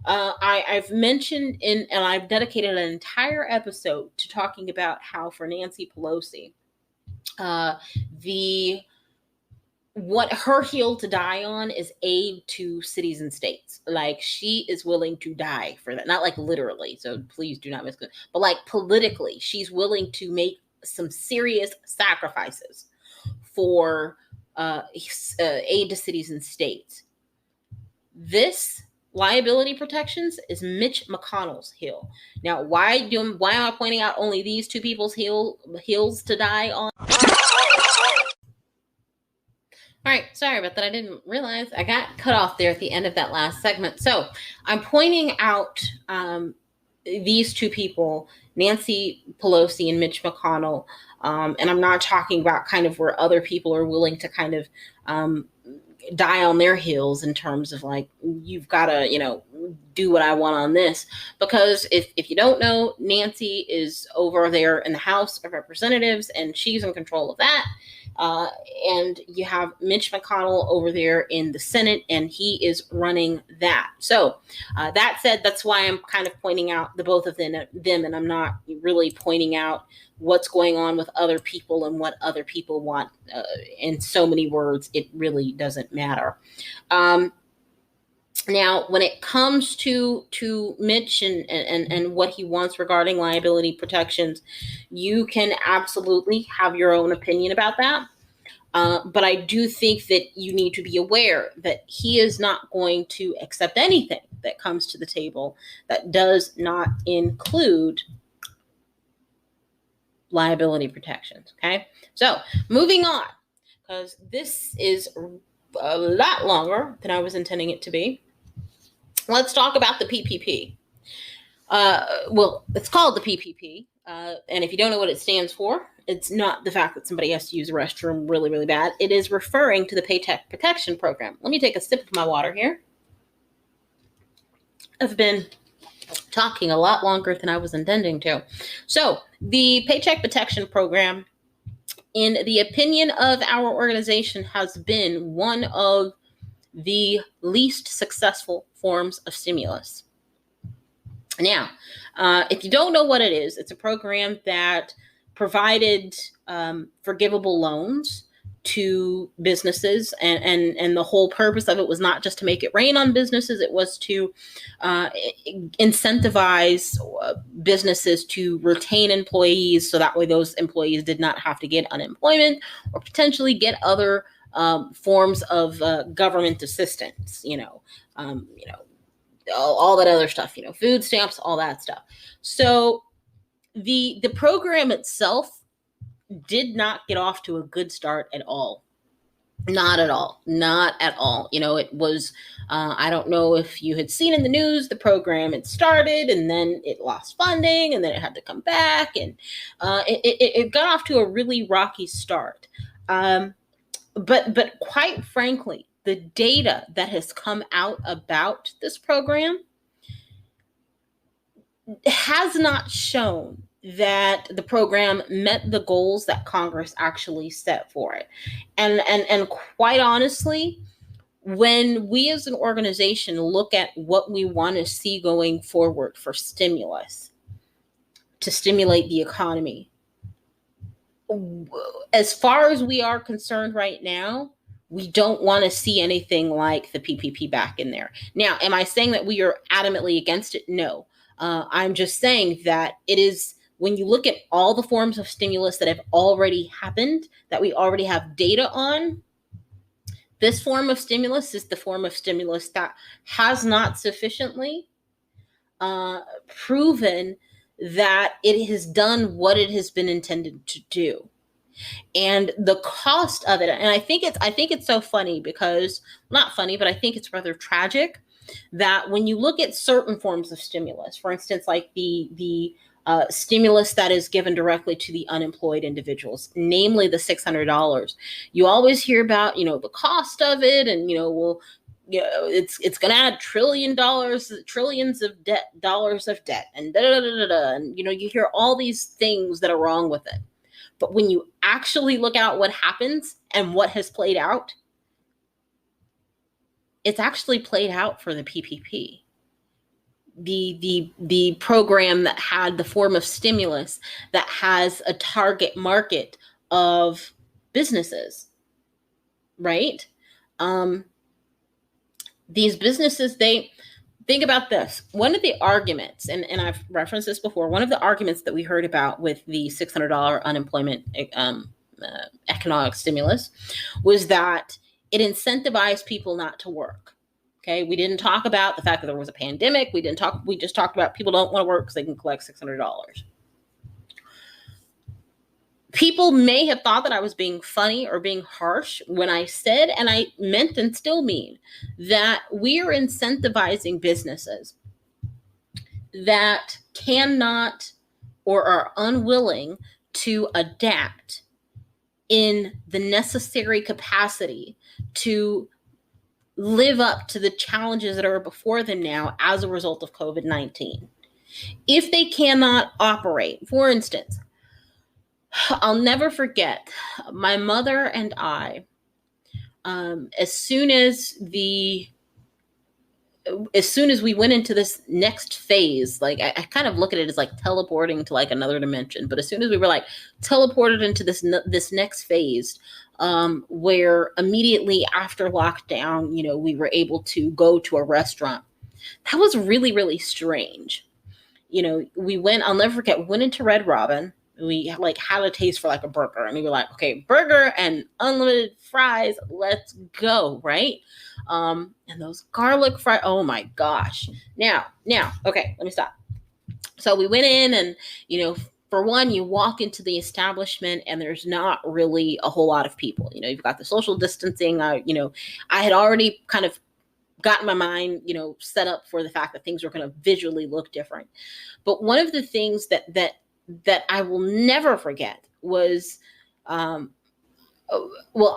Speaker 1: I've mentioned and I've dedicated an entire episode to talking about how for Nancy Pelosi, what her hill to die on is aid to cities and states. Like she is willing to die for that. Not like literally, so please do not misconstrue, but like politically, she's willing to make some serious sacrifices for aid to cities and states. This liability protections is Mitch McConnell's hill. Now, why am I pointing out only these two people's hills to die on? All right, sorry about that. I didn't realize I got cut off there at the end of that last segment. So I'm pointing out these two people, Nancy Pelosi and Mitch McConnell, and I'm not talking about kind of where other people are willing to kind of die on their heels in terms of like, you've got to, do what I want on this. Because if you don't know, Nancy is over there in the House of Representatives and she's in control of that. And you have Mitch McConnell over there in the Senate and he is running that. So that said, that's why I'm kind of pointing out the both of them, and I'm not really pointing out what's going on with other people and what other people want. In so many words, it really doesn't matter. Now, when it comes to Mitch and what he wants regarding liability protections, you can absolutely have your own opinion about that. But I do think that you need to be aware that he is not going to accept anything that comes to the table that does not include liability protections. Okay, so moving on, because this is a lot longer than I was intending it to be. Let's talk about the PPP. Well, it's called the PPP. And if you don't know what it stands for, it's not the fact that somebody has to use a restroom really, really bad. It is referring to the Paycheck Protection Program. Let me take a sip of my water here. I've been talking a lot longer than I was intending to. So the Paycheck Protection Program, in the opinion of our organization, has been one of the least successful forms of stimulus. Now, if you don't know what it is, it's a program that provided forgivable loans to businesses, and the whole purpose of it was not just to make it rain on businesses. It was to incentivize businesses to retain employees, so that way those employees did not have to get unemployment or potentially get other forms of government assistance. All that other stuff, food stamps, all that stuff. So the program itself did not get off to a good start at all. Not at all. It was, I don't know if you had seen in the news, the program had started and then it lost funding and then it had to come back, and it got off to a really rocky start. But quite frankly, the data that has come out about this program has not shown that the program met the goals that Congress actually set for it. And quite honestly, when we as an organization look at what we want to see going forward for stimulus to stimulate the economy, as far as we are concerned right now, we don't want to see anything like the PPP back in there. Now, am I saying that we are adamantly against it? No. I'm just saying that it is, when you look at all the forms of stimulus that have already happened, that we already have data on, this form of stimulus is the form of stimulus that has not sufficiently proven that it has done what it has been intended to do. And the cost of it, and I think it's so funny, because, not funny, but I think it's rather tragic that when you look at certain forms of stimulus, for instance, like the stimulus that is given directly to the unemployed individuals, namely the $600, you always hear about, the cost of it, and, it's going to add trillions of dollars of debt, and and you hear all these things that are wrong with it. But when you actually look at what happens and what has played out, it's actually played out for the PPP. The program that had the form of stimulus that has a target market of businesses, right? These businesses, they think about this. One of the arguments, and I've referenced this before, one of the arguments that we heard about with the $600 unemployment economic stimulus was that it incentivized people not to work. Okay, we didn't talk about the fact that there was a pandemic. We just talked about people don't want to work because they can collect $600. People may have thought that I was being funny or being harsh when I said, and I meant and still mean, that we are incentivizing businesses that cannot or are unwilling to adapt in the necessary capacity to live up to the challenges that are before them now as a result of COVID-19. If they cannot operate, for instance, I'll never forget my mother and I, as soon as we went into this next phase, like I kind of look at it as like teleporting to like another dimension, but as soon as we were like teleported into this next phase, where immediately after lockdown, we were able to go to a restaurant. That was really, really strange. I'll never forget, we went into Red Robin. We like had a taste for like a burger, and we were like, okay, burger and unlimited fries, let's go, right? And those garlic fries, oh my gosh. Now, okay, let me stop. So we went in and, for one, you walk into the establishment and there's not really a whole lot of people. You've got the social distancing. I had already kind of gotten my mind, set up for the fact that things were going to visually look different. But one of the things that I will never forget was, well,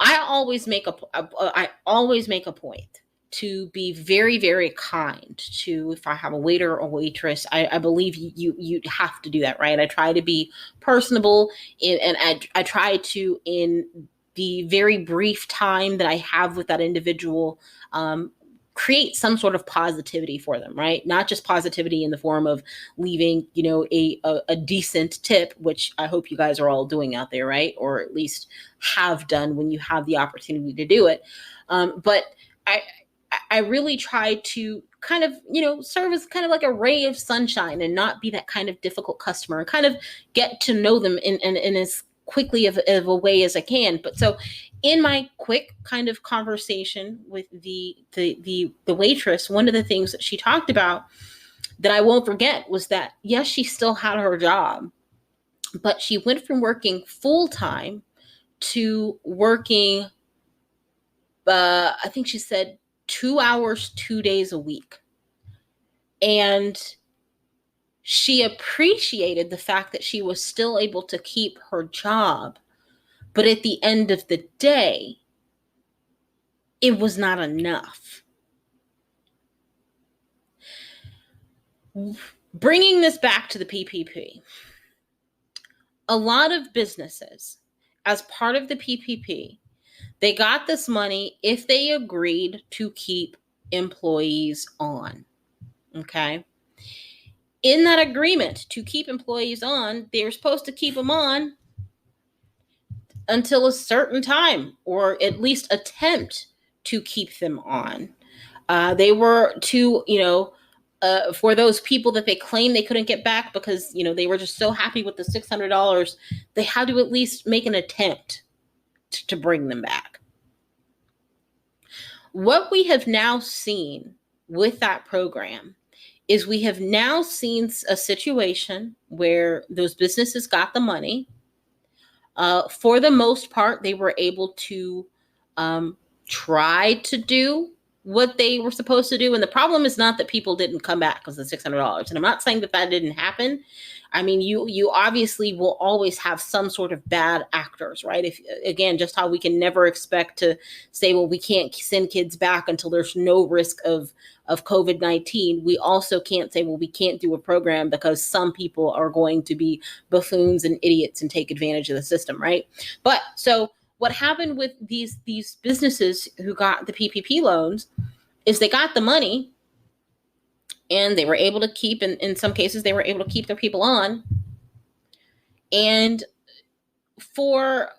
Speaker 1: I always make a point to be very, very kind to, if I have a waiter or waitress. I believe you have to do that, right? I try to be personable, and I try to, in the very brief time that I have with that individual, create some sort of positivity for them, right? Not just positivity in the form of leaving, a decent tip, which I hope you guys are all doing out there, right? Or at least have done when you have the opportunity to do it. But I really try to kind of, serve as kind of like a ray of sunshine and not be that kind of difficult customer, and kind of get to know them in as quickly of a way as I can. But so in my quick kind of conversation with the waitress, one of the things that she talked about that I won't forget was that, yes, she still had her job, but she went from working full time to working, I think she said 2 hours, 2 days a week. And she appreciated the fact that she was still able to keep her job. But at the end of the day, it was not enough. Bringing this back to the PPP, a lot of businesses, as part of the PPP, they got this money if they agreed to keep employees on. Okay? In that agreement to keep employees on, they were supposed to keep them on until a certain time, or at least attempt to keep them on. They were to, for those people that they claim they couldn't get back because, they were just so happy with the $600, they had to at least make an attempt to bring them back. What we have now seen with that program is we have now seen a situation where those businesses got the money. For the most part, they were able to try to do what they were supposed to do. And the problem is not that people didn't come back because of the $600. And I'm not saying that didn't happen. I mean, you obviously will always have some sort of bad actors, right? If, again, just how we can never expect to say, well, we can't send kids back until there's no risk of COVID-19. We also can't say, well, we can't do a program because some people are going to be buffoons and idiots and take advantage of the system, right? But so what happened with these businesses who got the PPP loans is they got the money, and they were able to keep, in some cases, they were able to keep their people on. And for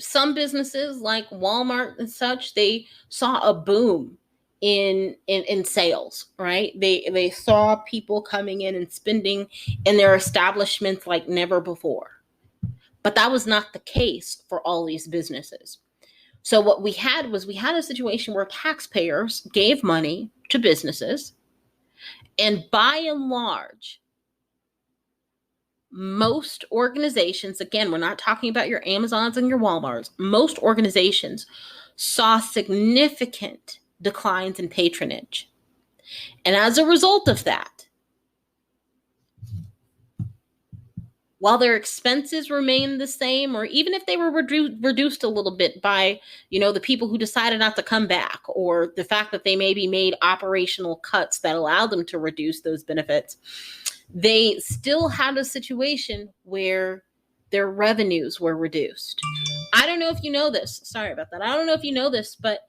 Speaker 1: some businesses like Walmart and such, they saw a boom in sales, right? They saw people coming in and spending in their establishments like never before. But that was not the case for all these businesses. So what we had a situation where taxpayers gave money to businesses, and by and large, most organizations, again, we're not talking about your Amazons and your Walmarts, most organizations saw significant declines in patronage. And as a result of that, while their expenses remained the same, or even if they were reduced a little bit by, the people who decided not to come back, or the fact that they maybe made operational cuts that allowed them to reduce those benefits, they still had a situation where their revenues were reduced. I don't know if you know this. Sorry about that. I don't know if you know this, but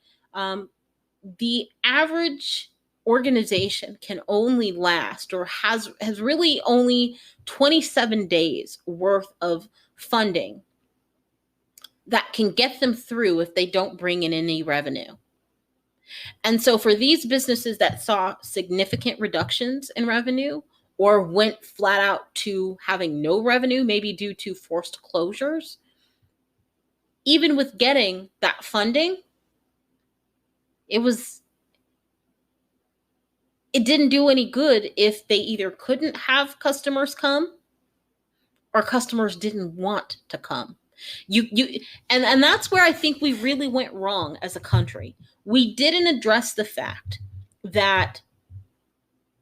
Speaker 1: the average organization can only last, or has really only 27 days worth of funding that can get them through if they don't bring in any revenue. And so for these businesses that saw significant reductions in revenue, or went flat out to having no revenue, maybe due to forced closures, even with getting that funding, it was it didn't do any good if they either couldn't have customers come or customers didn't want to come. And that's where I think we really went wrong as a country. We didn't address the fact that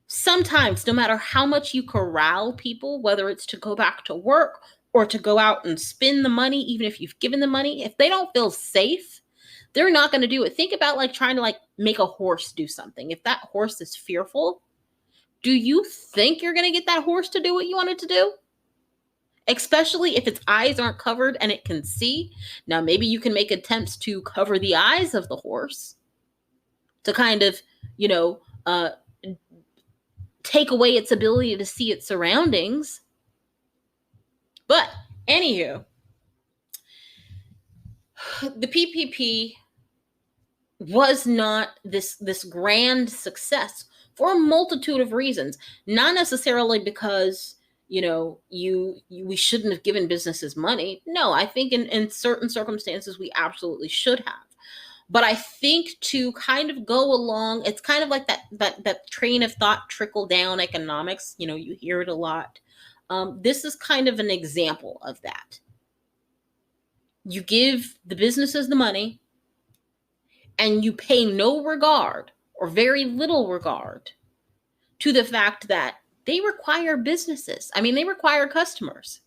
Speaker 1: sometimes, no matter how much you corral people, whether it's to go back to work or to go out and spend the money, even if you've given the money, if they don't feel safe, they're not going to do it. Think about like trying to like make a horse do something. If that horse is fearful, do you think you're going to get that horse to do what you want it to do? Especially if its eyes aren't covered and it can see. Now, maybe you can make attempts to cover the eyes of the horse to kind of, take away its ability to see its surroundings. But anywho, the PPP was not this grand success for a multitude of reasons. Not necessarily because we shouldn't have given businesses money. No, I think in certain circumstances we absolutely should have. But I think to kind of go along, it's kind of like that train of thought, trickle down economics. You hear it a lot. This is kind of an example of that. You give the businesses the money and you pay no regard or very little regard to the fact that they require businesses. I mean, they require customers.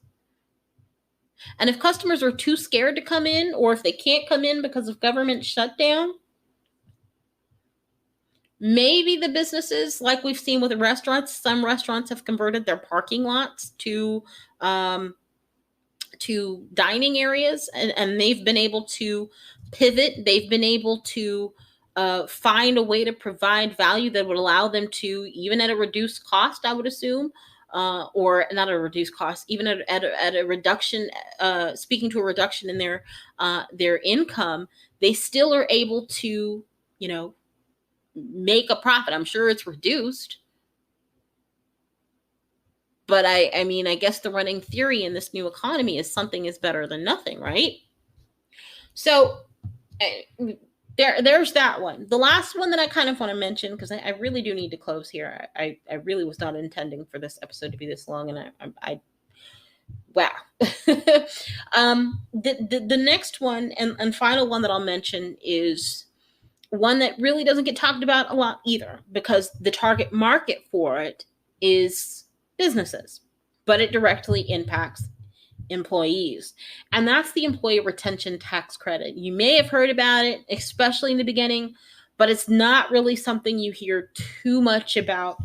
Speaker 1: And if customers are too scared to come in, or if they can't come in because of government shutdown, maybe the businesses, like we've seen with the restaurants, some restaurants have converted their parking lots to dining areas, and they've been able to pivot. They've been able to find a way to provide value that would allow them to, even at a reduced cost, I would assume, or not a reduced cost, even at a reduction, speaking to a reduction in their income, they still are able to, make a profit. I'm sure it's reduced. But I mean, I guess the running theory in this new economy is something is better than nothing, right? So there's that one. The last one that I kind of want to mention, because I really do need to close here. I really was not intending for this episode to be this long, and I wow. The next one and final one that I'll mention is one that really doesn't get talked about a lot either, because the target market for it is businesses, but it directly impacts employees. And that's the employee retention tax credit. You may have heard about it, especially in the beginning, but it's not really something you hear too much about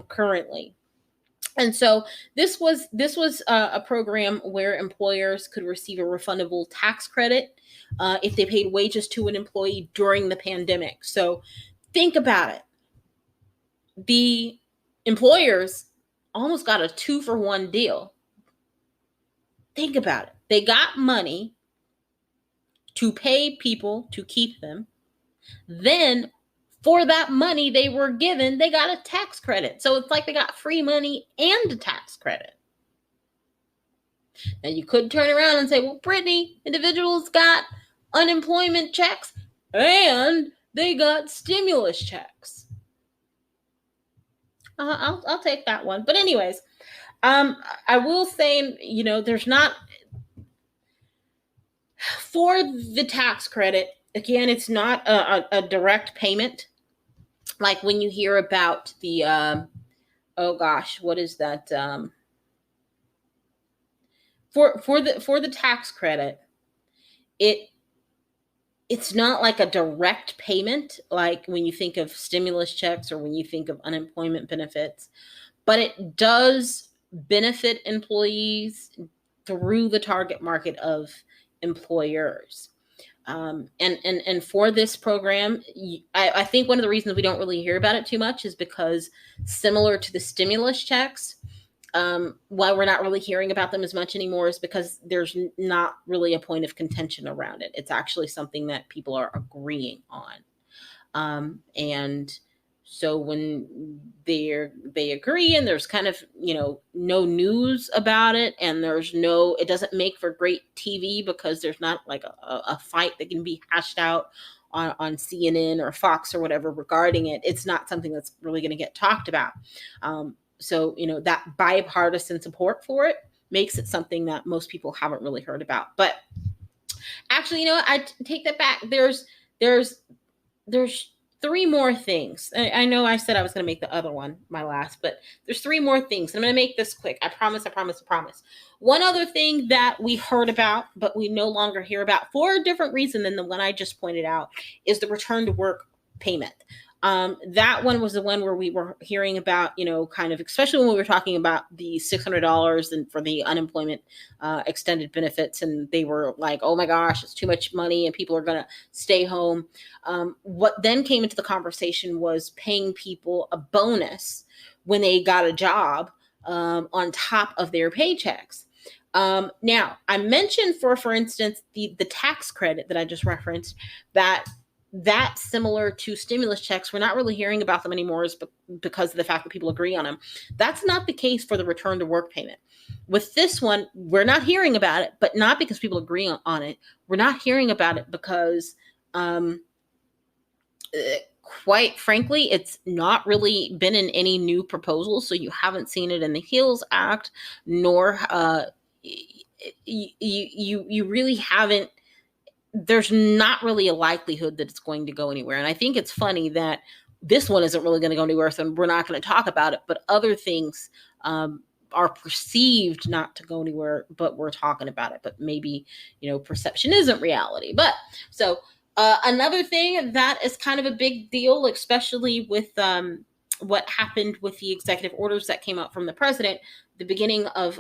Speaker 1: currently. And so this was a program where employers could receive a refundable tax credit if they paid wages to an employee during the pandemic. So think about it. The employers almost got a 2-for-1 deal. Think about it. They got money to pay people to keep them. Then for that money they were given, they got a tax credit. So it's like they got free money and a tax credit. Now you could turn around and say, well, Brittany, individuals got unemployment checks and they got stimulus checks. I'll take that one. But anyways, I will say, there's not, for the tax credit, again, it's not a direct payment. Like when you hear about the, what is that? For the tax credit, it's not like a direct payment, like when you think of stimulus checks or when you think of unemployment benefits, but it does benefit employees through the target market of employers. And for this program, I think one of the reasons we don't really hear about it too much is because, similar to the stimulus checks, why we're not really hearing about them as much anymore is because there's not really a point of contention around it. It's actually something that people are agreeing on. And so when they agree and there's kind of, no news about it, and it doesn't make for great TV because there's not like a fight that can be hashed out on CNN or Fox or whatever regarding it, it's not something that's really going to get talked about. So, that bipartisan support for it makes it something that most people haven't really heard about. But actually, I take that back. There's three more things. I know I said I was going to make the other one my last, but there's three more things. I'm going to make this quick. I promise. One other thing that we heard about, but we no longer hear about for a different reason than the one I just pointed out, is the return to work payment. That one was the one where we were hearing about, kind of, especially when we were talking about the $600 and for the unemployment extended benefits. And they were like, oh my gosh, it's too much money and people are going to stay home. What then came into the conversation was paying people a bonus when they got a job on top of their paychecks. Now, I mentioned for instance, the tax credit that I just referenced, that's similar to stimulus checks. We're not really hearing about them anymore because of the fact that people agree on them. That's not the case for the return to work payment. With this one, we're not hearing about it, but not because people agree on it. We're not hearing about it because, quite frankly, it's not really been in any new proposals. So you haven't seen it in the HEALS Act, nor you really haven't. There's not really a likelihood that it's going to go anywhere. And I think it's funny that this one isn't really going to go anywhere, so we're not going to talk about it. But other things are perceived not to go anywhere, but we're talking about it. But maybe, perception isn't reality. But so another thing that is kind of a big deal, especially with what happened with the executive orders that came out from the president the beginning of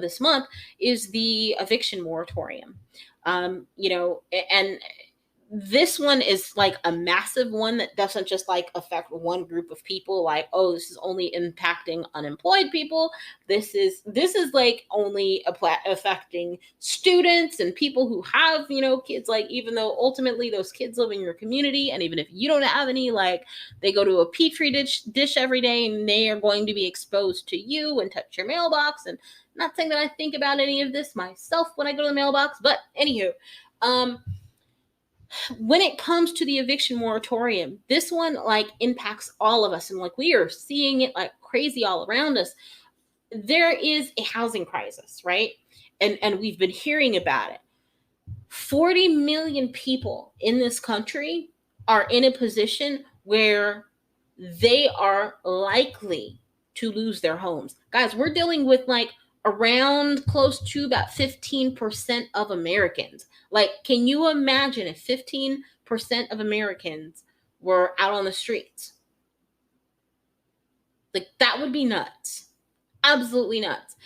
Speaker 1: this month, is the eviction moratorium. And this one is like a massive one that doesn't just like affect one group of people, like, oh, this is only impacting unemployed people. This is like only affecting students and people who have, kids, like, even though ultimately those kids live in your community. And even if you don't have any, like, they go to a petri dish every day and they are going to be exposed to you and touch your mailbox. And not saying that I think about any of this myself when I go to the mailbox, but anywho, when it comes to the eviction moratorium, this one like impacts all of us, and like we are seeing it like crazy all around us. There is a housing crisis, right? And we've been hearing about it. 40 million people in this country are in a position where they are likely to lose their homes. Guys, we're dealing with like around close to about 15% of Americans. Like, can you imagine if 15% of Americans were out on the streets? Like, that would be nuts. Absolutely nuts.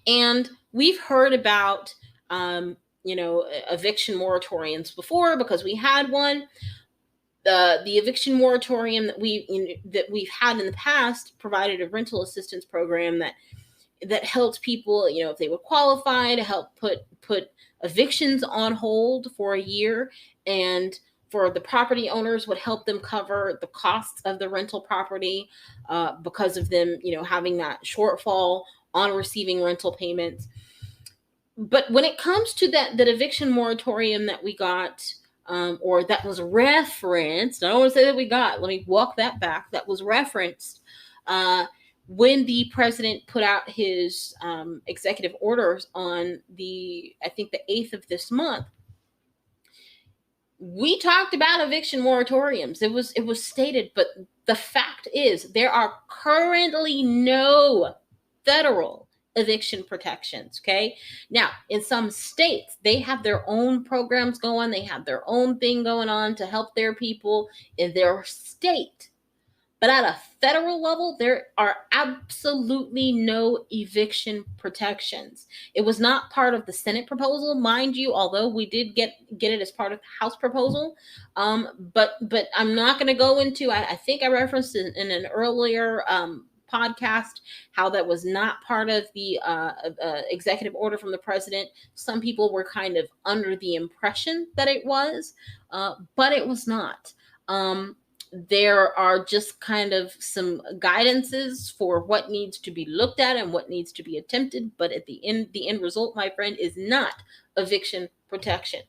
Speaker 1: And we've heard about, eviction moratoriums before because we had one. The eviction moratorium that we've had in the past provided a rental assistance program that helped people, if they would qualify, to help put evictions on hold for a year, and for the property owners would help them cover the costs of the rental property because of them, having that shortfall on receiving rental payments. But when it comes to that eviction moratorium that we got, or that was referenced, I don't want to say that we got, let me walk that back, that was referenced when the president put out his executive orders on I think the 8th of this month. We talked about eviction moratoriums. It was stated, but the fact is there are currently no federal eviction protections. Okay. Now, in some states, they have their own programs going. They have their own thing going on to help their people in their state. But at a federal level, there are absolutely no eviction protections. It was not part of the Senate proposal, mind you, although we did get it as part of the House proposal. But I'm not going to go into, I think I referenced in an earlier podcast how that was not part of the executive order from the president. Some people were kind of under the impression that it was, but it was not. There are just kind of some guidances for what needs to be looked at and what needs to be attempted. But at the end result, my friend, is not eviction protection.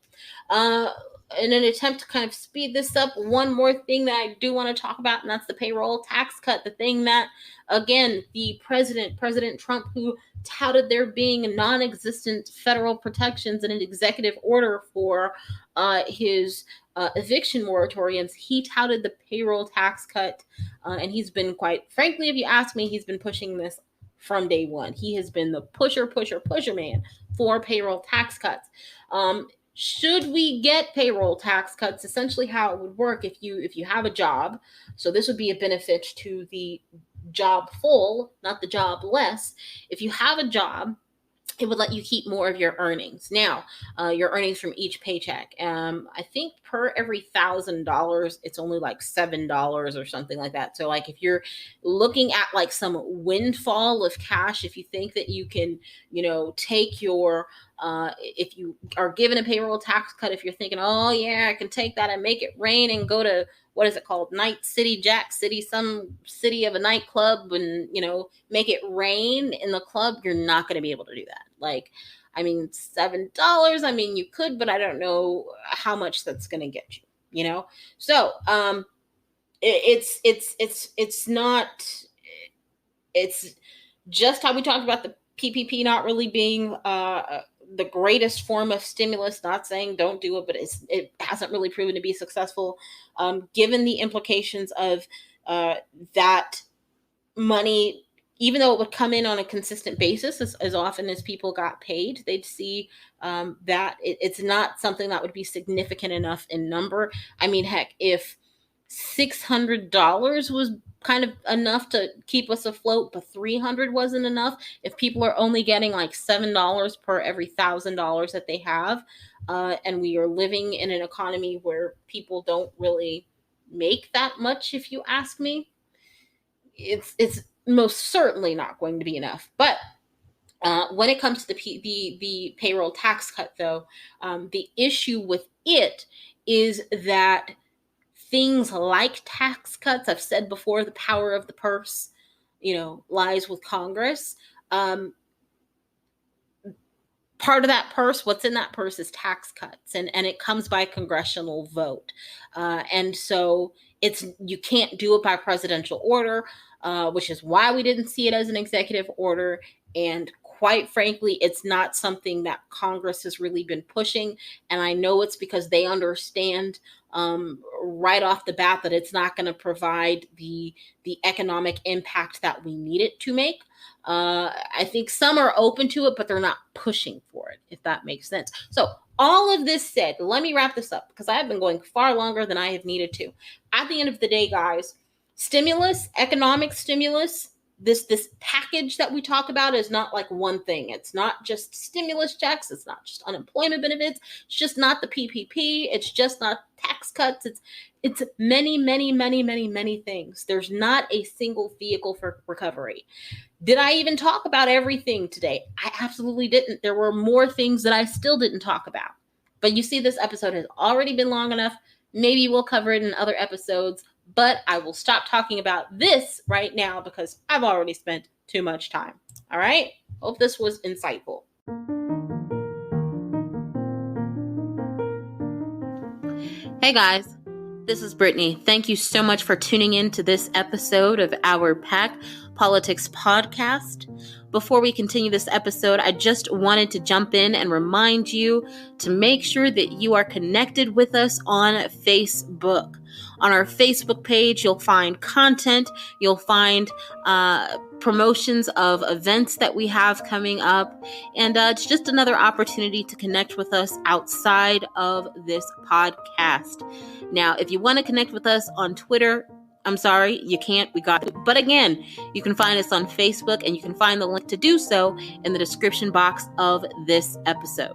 Speaker 1: in an attempt to kind of speed this up, one more thing that I do want to talk about, and that's the payroll tax cut. The thing that, again, the President Trump, who touted there being non-existent federal protections in an executive order for his eviction moratoriums, he touted the payroll tax cut, and he's been, quite frankly, if you ask me, he's been pushing this from day one. He has been the pusher man for payroll tax cuts. Should we get payroll tax cuts? Essentially how it would work if you have a job. So this would be a benefit to the job full, not the job less. If you have a job, it would let you keep more of your earnings. Now, your earnings from each paycheck. I think per every $1,000, it's only like $7 or something like that. So like if you're looking at like some windfall of cash, if you think that you can, take your, if you are given a payroll tax cut, if you're thinking, oh yeah, I can take that and make it rain and go to, what is it called? Night City, Jack City, some city of a nightclub, and, make it rain in the club, you're not going to be able to do that. Like, I mean, $7, I mean, you could, but I don't know how much that's going to get you, So, it's not, it's just how we talked about the PPP not really being, the greatest form of stimulus. Not saying don't do it, but it hasn't really proven to be successful, given the implications of that money. Even though it would come in on a consistent basis, as often as people got paid, they'd see that it's not something that would be significant enough in number. I mean, heck, if $600 was kind of enough to keep us afloat, but $300 wasn't enough, if people are only getting like $7 per every $1,000 that they have, and we are living in an economy where people don't really make that much, if you ask me, it's most certainly not going to be enough. But when it comes to the payroll tax cut, though, the issue with it is that things like tax cuts, I've said before, the power of the purse, lies with Congress. Part of that purse, what's in that purse, is tax cuts, and it comes by congressional vote. And so you can't do it by presidential order, which is why we didn't see it as an executive order. And quite frankly, it's not something that Congress has really been pushing. And I know it's because they understand right off the bat that it's not going to provide the economic impact that we need it to make. I think some are open to it, but they're not pushing for it, if that makes sense. So all of this said, let me wrap this up because I've been going far longer than I have needed to. At the end of the day, guys, stimulus, economic stimulus, this package that we talk about is not like one thing. It's not just stimulus checks. It's not just unemployment benefits. It's just not the PPP. It's just not tax cuts. It's many, many, many, many, many things. There's not a single vehicle for recovery. Did I even talk about everything today? I absolutely didn't. There were more things that I still didn't talk about. But you see, this episode has already been long enough. Maybe we'll cover it in other episodes, but I will stop talking about this right now because I've already spent too much time. All right? Hope this was insightful. Hey guys, this is Brittany. Thank you so much for tuning in to this episode of Our Pack Politics Podcast. Before we continue this episode, I just wanted to jump in and remind you to make sure that you are connected with us on Facebook. On our Facebook page, you'll find content, you'll find promotions of events that we have coming up, and it's just another opportunity to connect with us outside of this podcast. Now, if you want to connect with us on Twitter, I'm sorry, you can't. We got it. But again, you can find us on Facebook, and you can find the link to do so in the description box of this episode.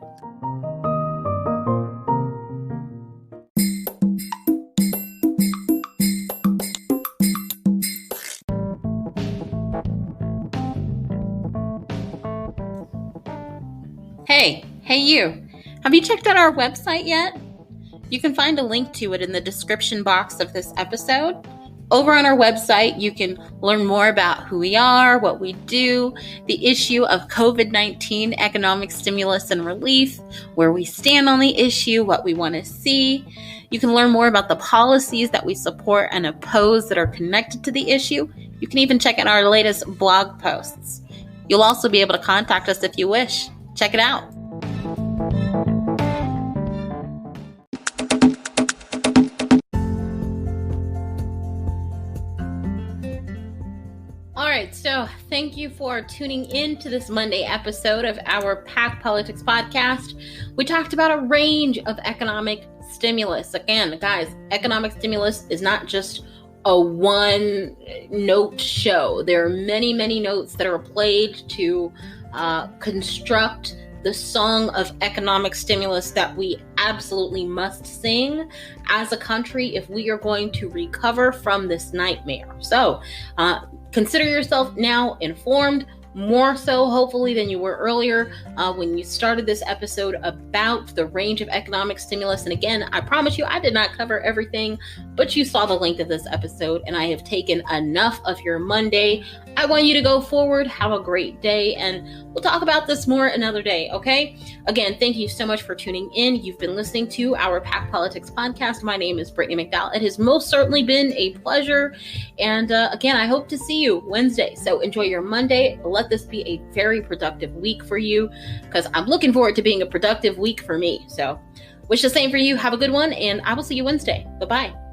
Speaker 1: Hey you. Have you checked out our website yet? You can find a link to it in the description box of this episode. Over on our website, you can learn more about who we are, what we do, the issue of COVID-19 economic stimulus and relief, where we stand on the issue, what we want to see. You can learn more about the policies that we support and oppose that are connected to the issue. You can even check out our latest blog posts. You'll also be able to contact us if you wish. Check it out. All right, so thank you for tuning in to this Monday episode of our PAC Politics podcast. We talked about a range of economic stimulus. Again, guys, economic stimulus is not just a one-note show. There are many, many notes that are played to construct the song of economic stimulus that we absolutely must sing as a country if we are going to recover from this nightmare. So consider yourself now informed, more so hopefully than you were earlier when you started this episode about the range of economic stimulus. And again, I promise you, I did not cover everything, but you saw the length of this episode and I have taken enough of your Monday. I want you to go forward, have a great day, and we'll talk about this more another day, okay? Again, thank you so much for tuning in. You've been listening to our PAC Politics podcast. My name is Brittany McDowell. It has most certainly been a pleasure. And again, I hope to see you Wednesday. So enjoy your Monday. Let this be a very productive week for you, because I'm looking forward to being a productive week for me. So wish the same for you. Have a good one, and I will see you Wednesday. Bye-bye.